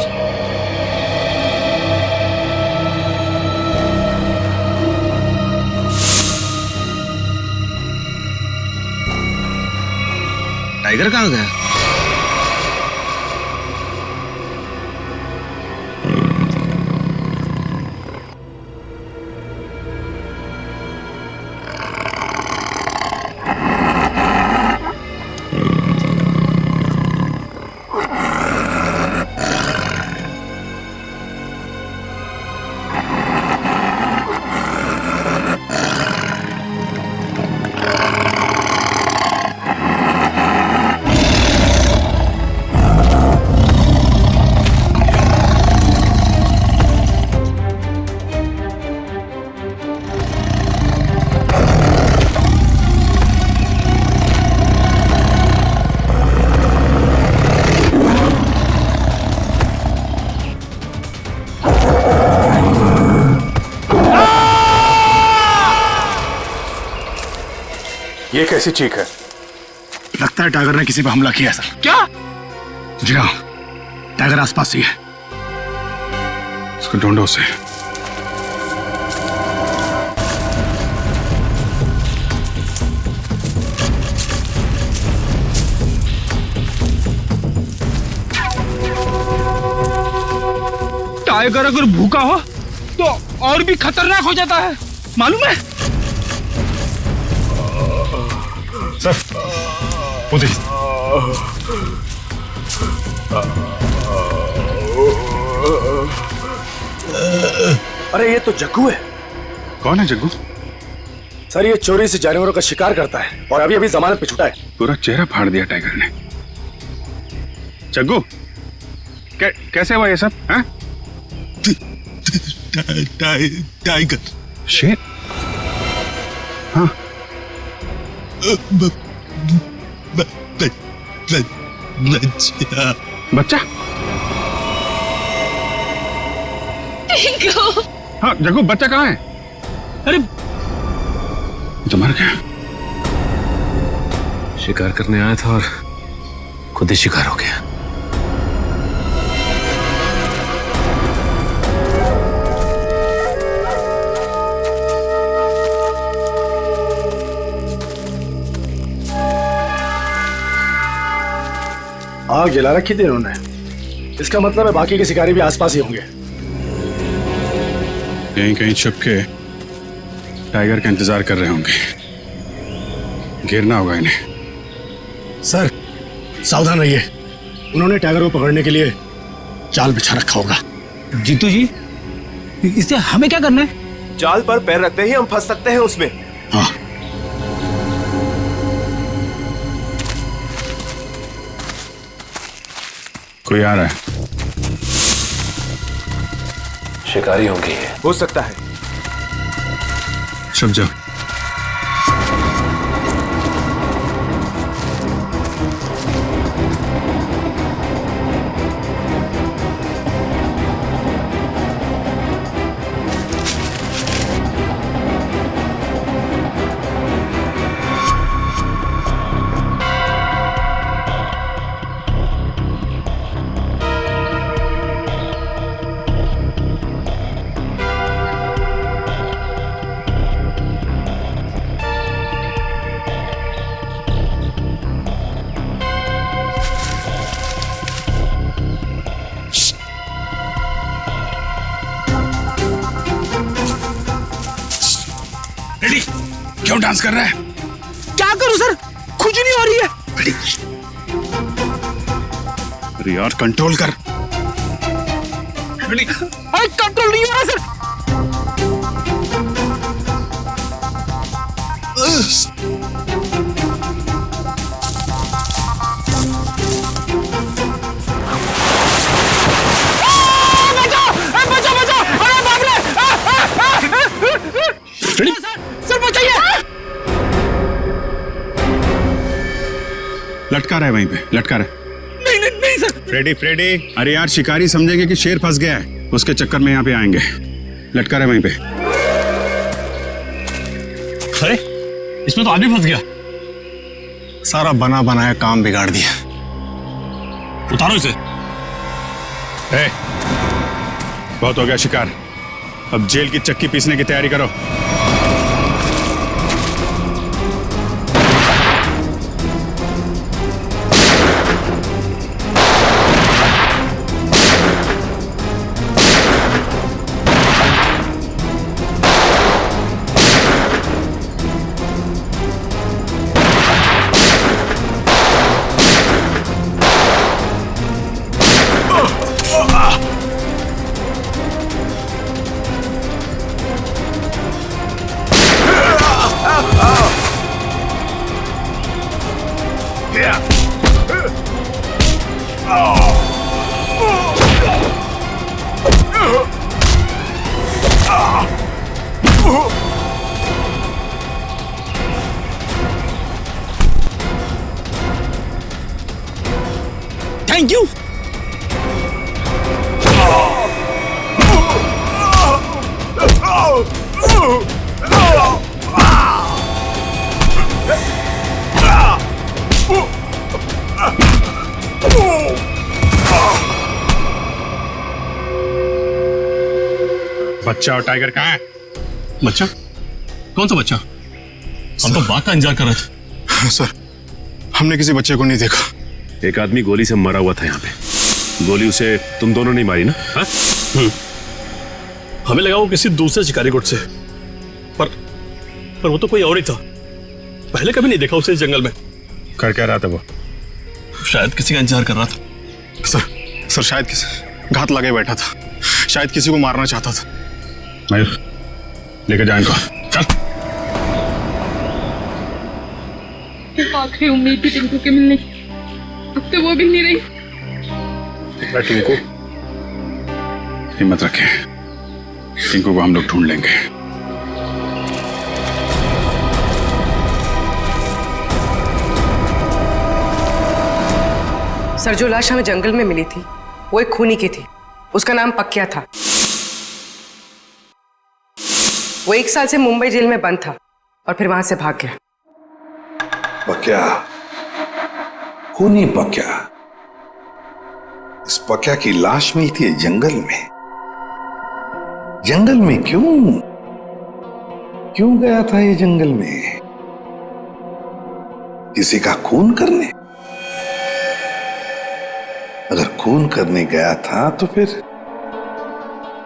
[SPEAKER 13] टाइगर कहाँ गया?
[SPEAKER 11] ये कैसी चीख है? लगता है टाइगर ने किसी पर हमला किया सर।
[SPEAKER 13] क्या?
[SPEAKER 11] जी हाँ, टाइगर आसपास ही है। उसको ढूंढो उसे।
[SPEAKER 13] टाइगर अगर भूखा हो तो और भी खतरनाक हो जाता है, मालूम है?
[SPEAKER 11] सर, वो देखिए।
[SPEAKER 15] अरे ये तो जग्गू है।
[SPEAKER 11] कौन है जग्गू?
[SPEAKER 15] सर ये चोरी से जानवरों का शिकार करता है और अभी अभी जमानत पे छुटा है।
[SPEAKER 11] पूरा चेहरा फाड़ दिया टाइगर ने। जग्गू, कैसे हुआ ये सब? हैं?
[SPEAKER 22] टाइगर।
[SPEAKER 11] शेर? हाँ। बच्चा? हाँ जग्गू, बच्चा कहाँ है?
[SPEAKER 13] अरे
[SPEAKER 11] तो मर गया।
[SPEAKER 4] शिकार करने आया था और खुद ही शिकार हो गया।
[SPEAKER 15] आग जला रखी थी इन्होंने। इसका मतलब है बाकी के शिकारी भी आसपास ही होंगे।
[SPEAKER 11] कहीं कहीं छुप के टाइगर का इंतजार कर रहे होंगे। घेरना होगा इन्हें।
[SPEAKER 15] सर सावधान रहिए, उन्होंने टाइगर को पकड़ने के लिए जाल बिछा रखा होगा।
[SPEAKER 13] जीतू जी, इससे हमें क्या करना है?
[SPEAKER 23] जाल पर पैर रखते ही हम फंस सकते हैं उसमें।
[SPEAKER 15] हाँ।
[SPEAKER 11] कोई आ रहा है।
[SPEAKER 12] शिकारी होंगे।
[SPEAKER 23] हो सकता है।
[SPEAKER 11] छुप जाओ। क्यों डांस कर रहा है?
[SPEAKER 13] क्या करूं सर, खुजली हो रही है।
[SPEAKER 11] अरे यार कंट्रोल कर।
[SPEAKER 13] अरे कंट्रोल नहीं हो रहा सर।
[SPEAKER 11] लटका रहा है वहीं पे, लटका रहा है।
[SPEAKER 13] नहीं सर।
[SPEAKER 11] फ्रेडी, अरे यार शिकारी समझेंगे कि शेर फंस गया है, उसके चक्कर में यहाँ पे आएंगे। लटका रहा है वहीं पे।
[SPEAKER 5] अरे इसमें तो आदमी फंस गया। सारा बना बनाया काम बिगाड़ दिया। उतारो इसे।
[SPEAKER 11] ए, बहुत हो गया शिकार, अब जेल की चक्की पीसने की तैयारी करो।
[SPEAKER 12] Thank you.
[SPEAKER 11] बच्चा और टाइगर कहाँ है?
[SPEAKER 12] बच्चा? कौन सा बच्चा? हम तो बाघ का इंतजार कर रहे थे।
[SPEAKER 11] सर, हमने किसी बच्चे को नहीं देखा।
[SPEAKER 10] एक आदमी गोली से मरा हुआ था यहाँ पे। गोली उसे तुम दोनों नहीं मारी ना? हाँ?
[SPEAKER 12] हमें लगा वो किसी दूसरे शिकारी गुट से, पर वो तो कोई और ही था। पहले कभी नहीं देखा उसे इस जंगल में।
[SPEAKER 11] कर क्या रहा था वो?
[SPEAKER 12] शायद किसी का इंतजार कर रहा था।
[SPEAKER 11] सर शायद किसी घात लगे बैठा था, शायद किसी को मारना चाहता था। मयूर, लेकर जाए इनको। चल।
[SPEAKER 18] आखिरी उम्मीद थी टिंकू के मिलने की, अब तो वो भी नहीं रही।
[SPEAKER 11] टिंकू, हिम्मत रखे, टिंकू को हम लोग ढूंढ लेंगे।
[SPEAKER 20] सर, जो लाश हमें जंगल में मिली थी वो एक खूनी की थी। उसका नाम पक्या था। वो 1 साल से मुंबई जेल में बंद था और फिर वहां से भाग गया।
[SPEAKER 19] पक्या, खूनी पक्या। इस पक्या की लाश मिलती है जंगल में। जंगल में क्यों गया था ये जंगल में? किसी का खून करने? अगर खून करने गया था तो फिर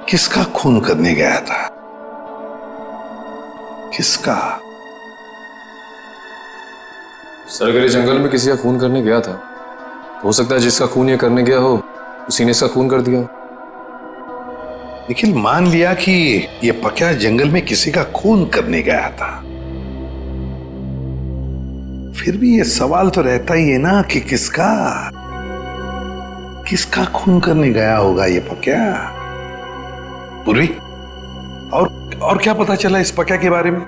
[SPEAKER 19] किसका खून करने गया था? किसका?
[SPEAKER 4] सर, अगर ये जंगल में किसी का खून करने गया था, हो सकता है जिसका खून ये करने गया हो उसी ने इसका खून कर दिया।
[SPEAKER 19] निखिल, मान लिया कि ये पक्या जंगल में किसी का खून करने गया था, फिर भी ये सवाल तो रहता ही है ना कि किसका खून करने गया होगा ये पक्या? पूर्वी, और क्या पता चला इस पक्या के बारे में?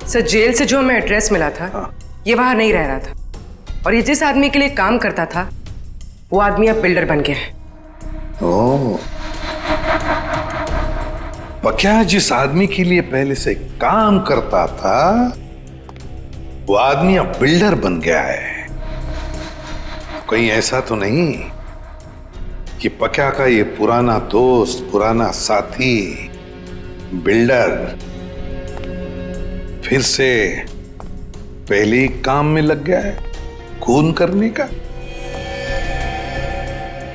[SPEAKER 20] सर, जेल से जो हमें एड्रेस मिला था, ये वहां नहीं रह रहा था, और ये जिस आदमी के लिए काम करता था वो आदमी अब बिल्डर बन गया है।
[SPEAKER 19] ओह, पक्या जिस आदमी के लिए पहले से काम करता था वो आदमी अब बिल्डर बन गया है। कहीं ऐसा तो नहीं कि पक्या का ये पुराना दोस्त, पुराना साथी बिल्डर फिर से पहले ही काम में लग गया है खून करने का?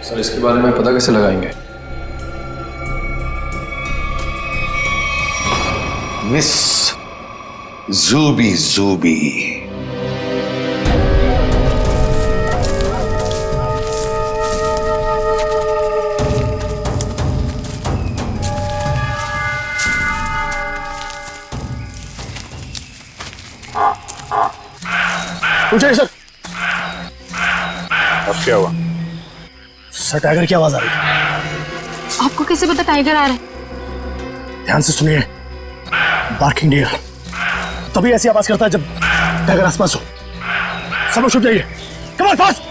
[SPEAKER 4] सर, इसके बारे में पता कैसे लगाएंगे?
[SPEAKER 19] मिस जूबी।
[SPEAKER 15] पूछे सर।
[SPEAKER 11] अब क्या हुआ?
[SPEAKER 15] सर, टाइगर की आवाज आ रही है।
[SPEAKER 18] आपको कैसे पता टाइगर आ रहा है?
[SPEAKER 15] ध्यान से सुनिए। बार्किंग डियर तभी ऐसी आवाज करता है जब टाइगर आसपास हो। सब लोग छुप जाइए। Come on, fast.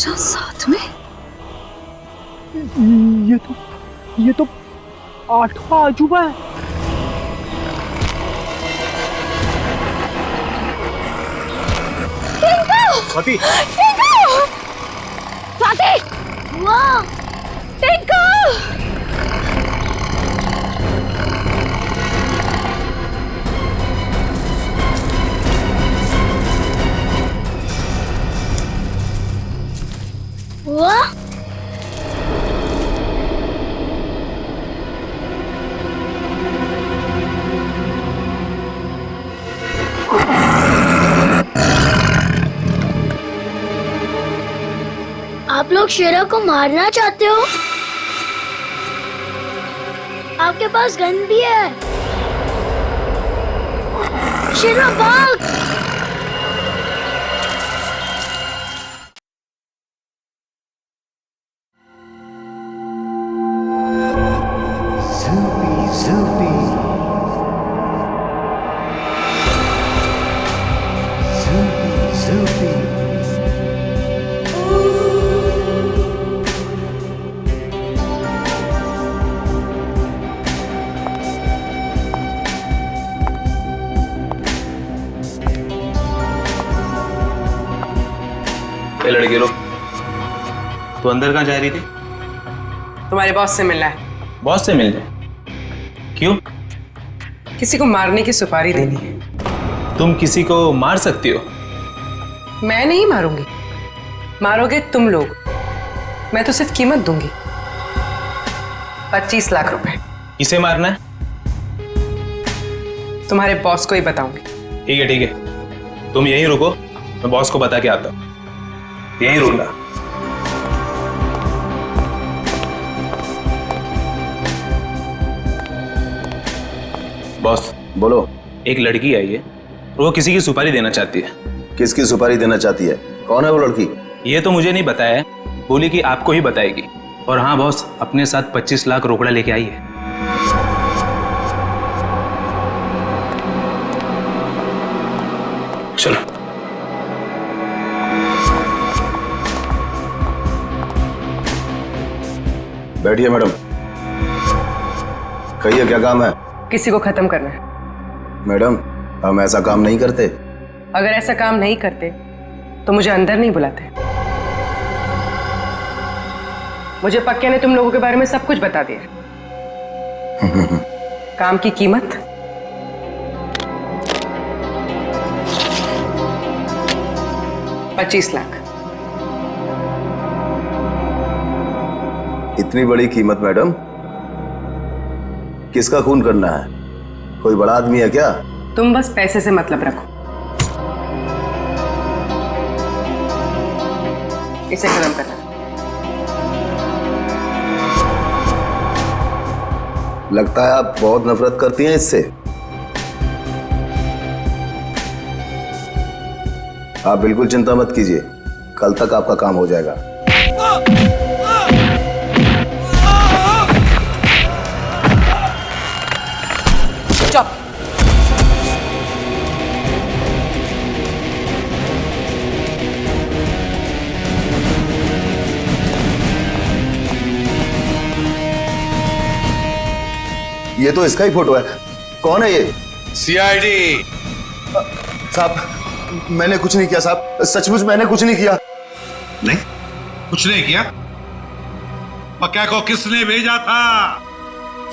[SPEAKER 7] अच्छा साथ में?
[SPEAKER 13] ये तो 8वां अजूबा है।
[SPEAKER 8] स्वाति! स्वाति! वाह! टिंकू! वाह! आप लोग शेरा को मारना चाहते हो? आपके पास गन भी है। शेरा भाग!
[SPEAKER 5] लड़के लोग, तू अंदर कहाँ जा रही थी?
[SPEAKER 20] तुम्हारे बॉस से मिलना है।
[SPEAKER 5] बॉस से मिलने? क्यों?
[SPEAKER 20] किसी को मारने की सुपारी देनी है।
[SPEAKER 5] तुम किसी को मार सकती हो?
[SPEAKER 20] मैं नहीं मारूंगी, मारोगे तुम लोग। मैं तो सिर्फ कीमत दूंगी, 25 लाख रुपए।
[SPEAKER 5] किसे मारना है?
[SPEAKER 20] तुम्हारे बॉस को ही बताऊंगी।
[SPEAKER 5] ठीक है, तुम यहीं रुको, मैं बॉस को बता के आता हूँ। यहीं रुकना। बॉस
[SPEAKER 2] बोलो।
[SPEAKER 5] एक लड़की आई है, वो किसी की सुपारी देना चाहती है।
[SPEAKER 2] किसकी सुपारी देना चाहती है? कौन है वो लड़की?
[SPEAKER 5] ये तो मुझे नहीं बताया है, बोली कि आपको ही बताएगी। और हाँ बॉस, अपने साथ 25 लाख रोकड़ा लेके आई है। चलो।
[SPEAKER 2] बैठिए मैडम। कहिए क्या काम है?
[SPEAKER 20] किसी को खत्म करना है।
[SPEAKER 2] मैडम, हम ऐसा काम नहीं करते।
[SPEAKER 20] अगर ऐसा काम नहीं करते तो मुझे अंदर नहीं बुलाते। मुझे पक्के ने तुम लोगों के बारे में सब कुछ बता दिया। काम की कीमत 25 लाख।
[SPEAKER 2] इतनी बड़ी कीमत मैडम? किसका खून करना है? कोई बड़ा आदमी है क्या?
[SPEAKER 20] तुम बस पैसे से मतलब रखो। इसे खत्म करना।
[SPEAKER 2] लगता है आप बहुत नफरत करती हैं इससे। आप बिल्कुल चिंता मत कीजिए, कल तक आपका काम हो जाएगा।
[SPEAKER 20] चुप।
[SPEAKER 2] ये तो इसका ही फोटो है। कौन है ये?
[SPEAKER 19] सीआईडी।
[SPEAKER 2] साहब, मैंने कुछ नहीं किया साहब, सचमुच मैंने कुछ नहीं किया।
[SPEAKER 19] नहीं, कुछ नहीं किया? पक्का को किसने भेजा था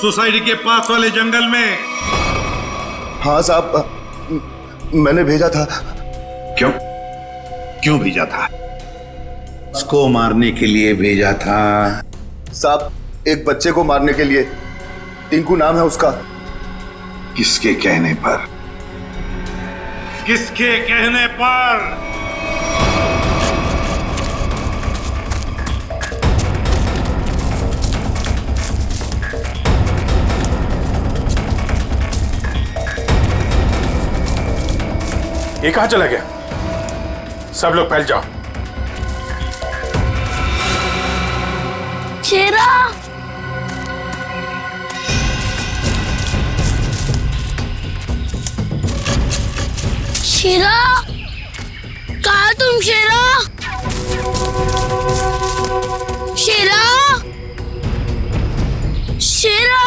[SPEAKER 19] सोसाइटी के पास वाले जंगल में?
[SPEAKER 2] हाँ साहब, मैंने भेजा था।
[SPEAKER 19] क्यों? क्यों भेजा था? उसको मारने के लिए भेजा था?
[SPEAKER 2] साहब, एक बच्चे को मारने के लिए। टिंकू नाम है उसका।
[SPEAKER 19] किसके कहने पर? किसके कहने पर?
[SPEAKER 11] ये कहां चला गया? सब लोग फैल जाओ।
[SPEAKER 8] शेरा! शेरा! कहाँ तुम शेरा? शेरा, शेरा,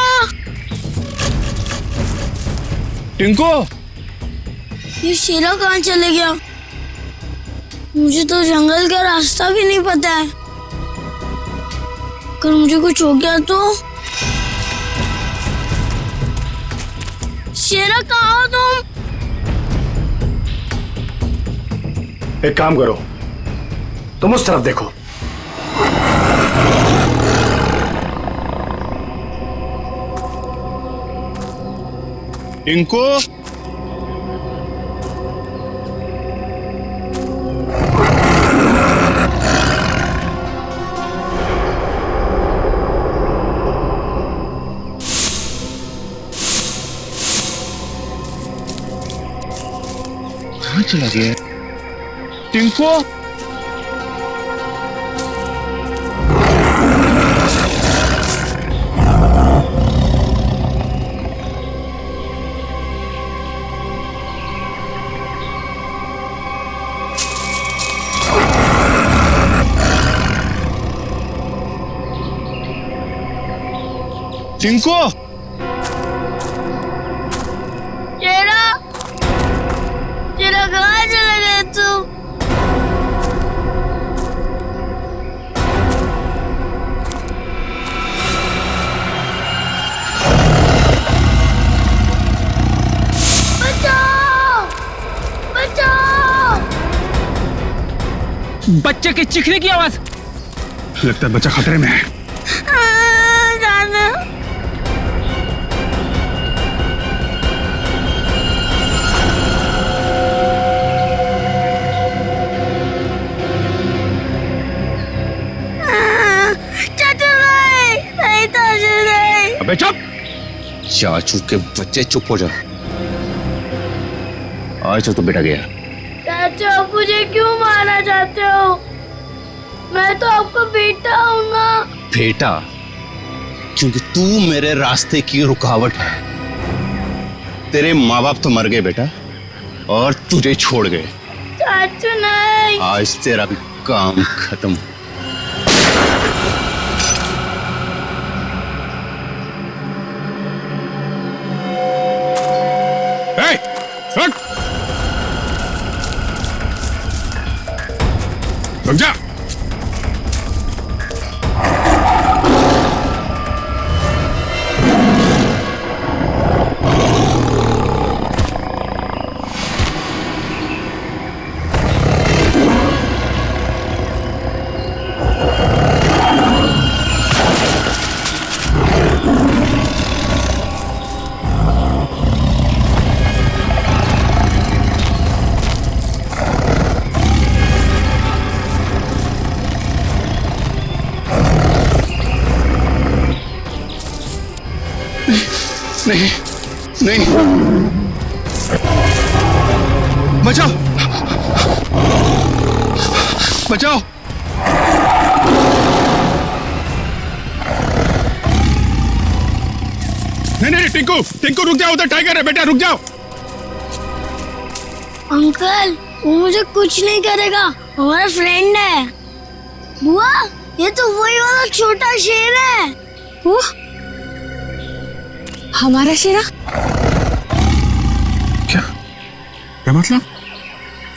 [SPEAKER 12] टिंकू,
[SPEAKER 8] ये शेरा कहाँ चले गया? मुझे तो जंगल का रास्ता भी नहीं पता है। अगर मुझे कुछ हो गया तो? शेरा कहाँ हो तुम?
[SPEAKER 15] एक काम करो, तुम उस तरफ देखो।
[SPEAKER 11] टिंकू,
[SPEAKER 12] कहाँ चला गया?
[SPEAKER 11] टिंकू, टिंकू,
[SPEAKER 8] शेरा, शेरा कहाँ चला गया तू? बचाओ, बचाओ!
[SPEAKER 13] बच्चे की चीखने की आवाज।
[SPEAKER 11] लगता है बच्चा खतरे में है।
[SPEAKER 8] जाना।
[SPEAKER 12] अबे चुप! चाचू के बच्चे, चुप हो जा। आज तो बेटा गया।
[SPEAKER 8] चाचा, आप मुझे क्यों मारना चाहते हो? मैं तो आपका बेटा हूँ ना।
[SPEAKER 12] बेटा? क्योंकि तू मेरे रास्ते की रुकावट है। तेरे माँ बाप तो मर गए बेटा, और तुझे छोड़ गए।
[SPEAKER 8] चाचू नहीं।
[SPEAKER 12] आज तेरा काम खत्म।
[SPEAKER 11] रुक! रुक जा!
[SPEAKER 12] नहीं, नहीं, बचाओ, बचाओ!
[SPEAKER 11] नहीं, टिंकू, टिंकू रुक जाओ, उधर टाइगर है बेटा, रुक जाओ।
[SPEAKER 8] अंकल, वो मुझे कुछ नहीं करेगा, हमारा फ्रेंड है। बुआ, ये तो वही वाला छोटा शेर है।
[SPEAKER 18] वो हमारा शेरा?
[SPEAKER 11] क्या मतलब?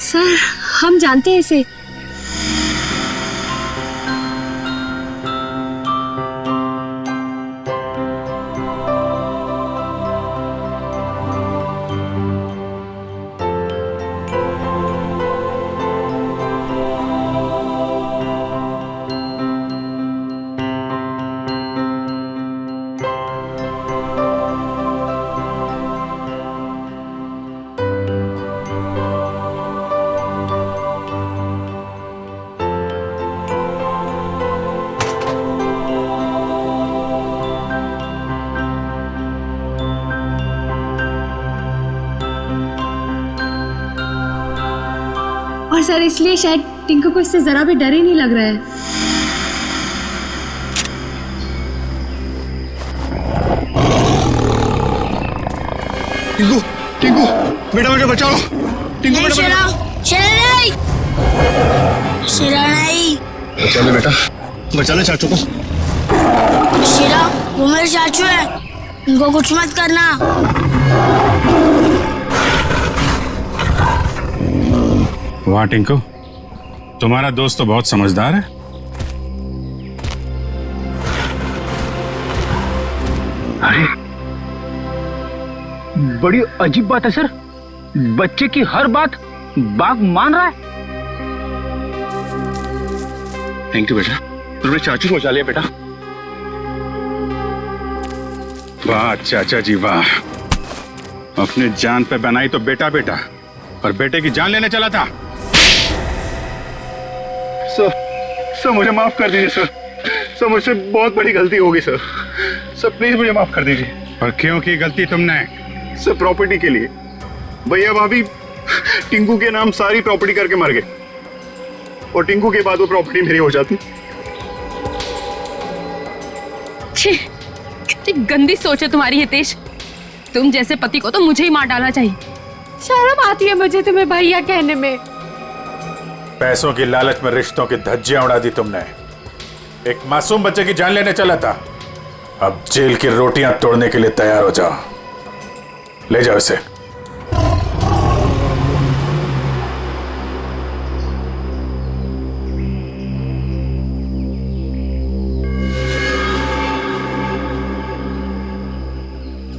[SPEAKER 18] सर, हम जानते हैं इसे। और सर, इसलिए शायद टिंकू को इससे जरा भी डर ही नहीं लग रहा है।
[SPEAKER 11] टिंकू, टिंकू, बेटा मुझे बचाओ। टिंकू,
[SPEAKER 8] नहीं,
[SPEAKER 11] बेटा
[SPEAKER 8] शेरा, शेरा नहीं, शेरा नहीं,
[SPEAKER 12] बचा ले बेटा, बचा ले चाचू को।
[SPEAKER 8] शीरा, वो मेरे चाचू है, उनको कुछ मत करना।
[SPEAKER 11] वाह टिंकू, तुम्हारा दोस्त तो बहुत समझदार है।
[SPEAKER 13] अरे बड़ी अजीब बात है सर, बच्चे की हर बात बाघ मान रहा है।
[SPEAKER 11] थैंक यू बेटा, तुमने चाचू को बचा लिया बेटा। वाह चाचा जी वाह, अपने जान पे बनाई तो बेटा बेटा, और बेटे की जान लेने चला था। सर मुझे माफ कर दीजिए सर, मुझसे बहुत बड़ी गलती होगी सर, प्लीज मुझे माफ कर दीजिए। और क्यों की गलती तुमने? सर प्रॉपर्टी के लिए। भैया भाभी टिंकू के नाम सारी प्रॉपर्टी करके मर गए, और टिंकू के बाद वो प्रॉपर्टी मेरी हो जाती।
[SPEAKER 18] छी, कितनी गंदी सोच है तुम्हारी हितेश। तुम जैसे पति को तो मुझे ही मार डालना चाहिए।
[SPEAKER 3] शर्म आती है मुझे तुम्हें भैया कहने में।
[SPEAKER 11] पैसों की लालच में रिश्तों की धज्जियां उड़ा दी तुमने। एक मासूम बच्चे की जान लेने चला था, अब जेल की रोटियां तोड़ने के लिए तैयार हो जाओ। ले जाओ इसे।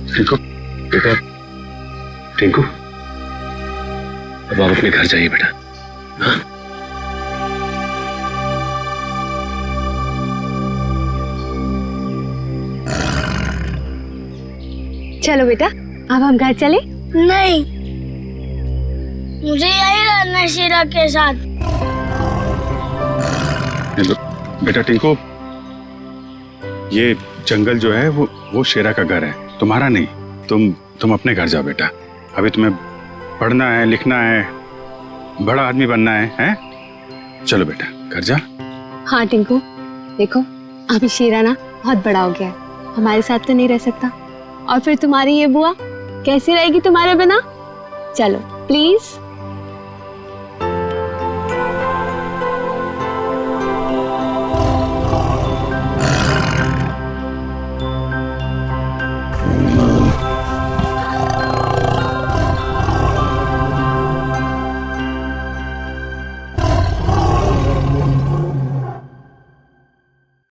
[SPEAKER 12] टिंकू बेटा, टिंकू अब आप अपने घर जाइए बेटा। हाँ?
[SPEAKER 8] चलो बेटा, अब हम घर चले। नहीं, मुझे यही रहना है शीरा के साथ।
[SPEAKER 11] बेटा टिंकू, ये जंगल जो है वो शेरा का घर है, तुम्हारा नहीं। तुम अपने घर जाओ बेटा। अभी तुम्हें पढ़ना है, लिखना है, बड़ा आदमी बनना है, हैं? चलो बेटा घर जा।
[SPEAKER 16] हाँ टिंकू, देखो अभी शीरा ना बहुत बड़ा हो गया है, हमारे साथ तो नहीं रह सकता, और फिर तुम्हारी ये बुआ कैसी रहेगी तुम्हारे बिना। चलो प्लीज।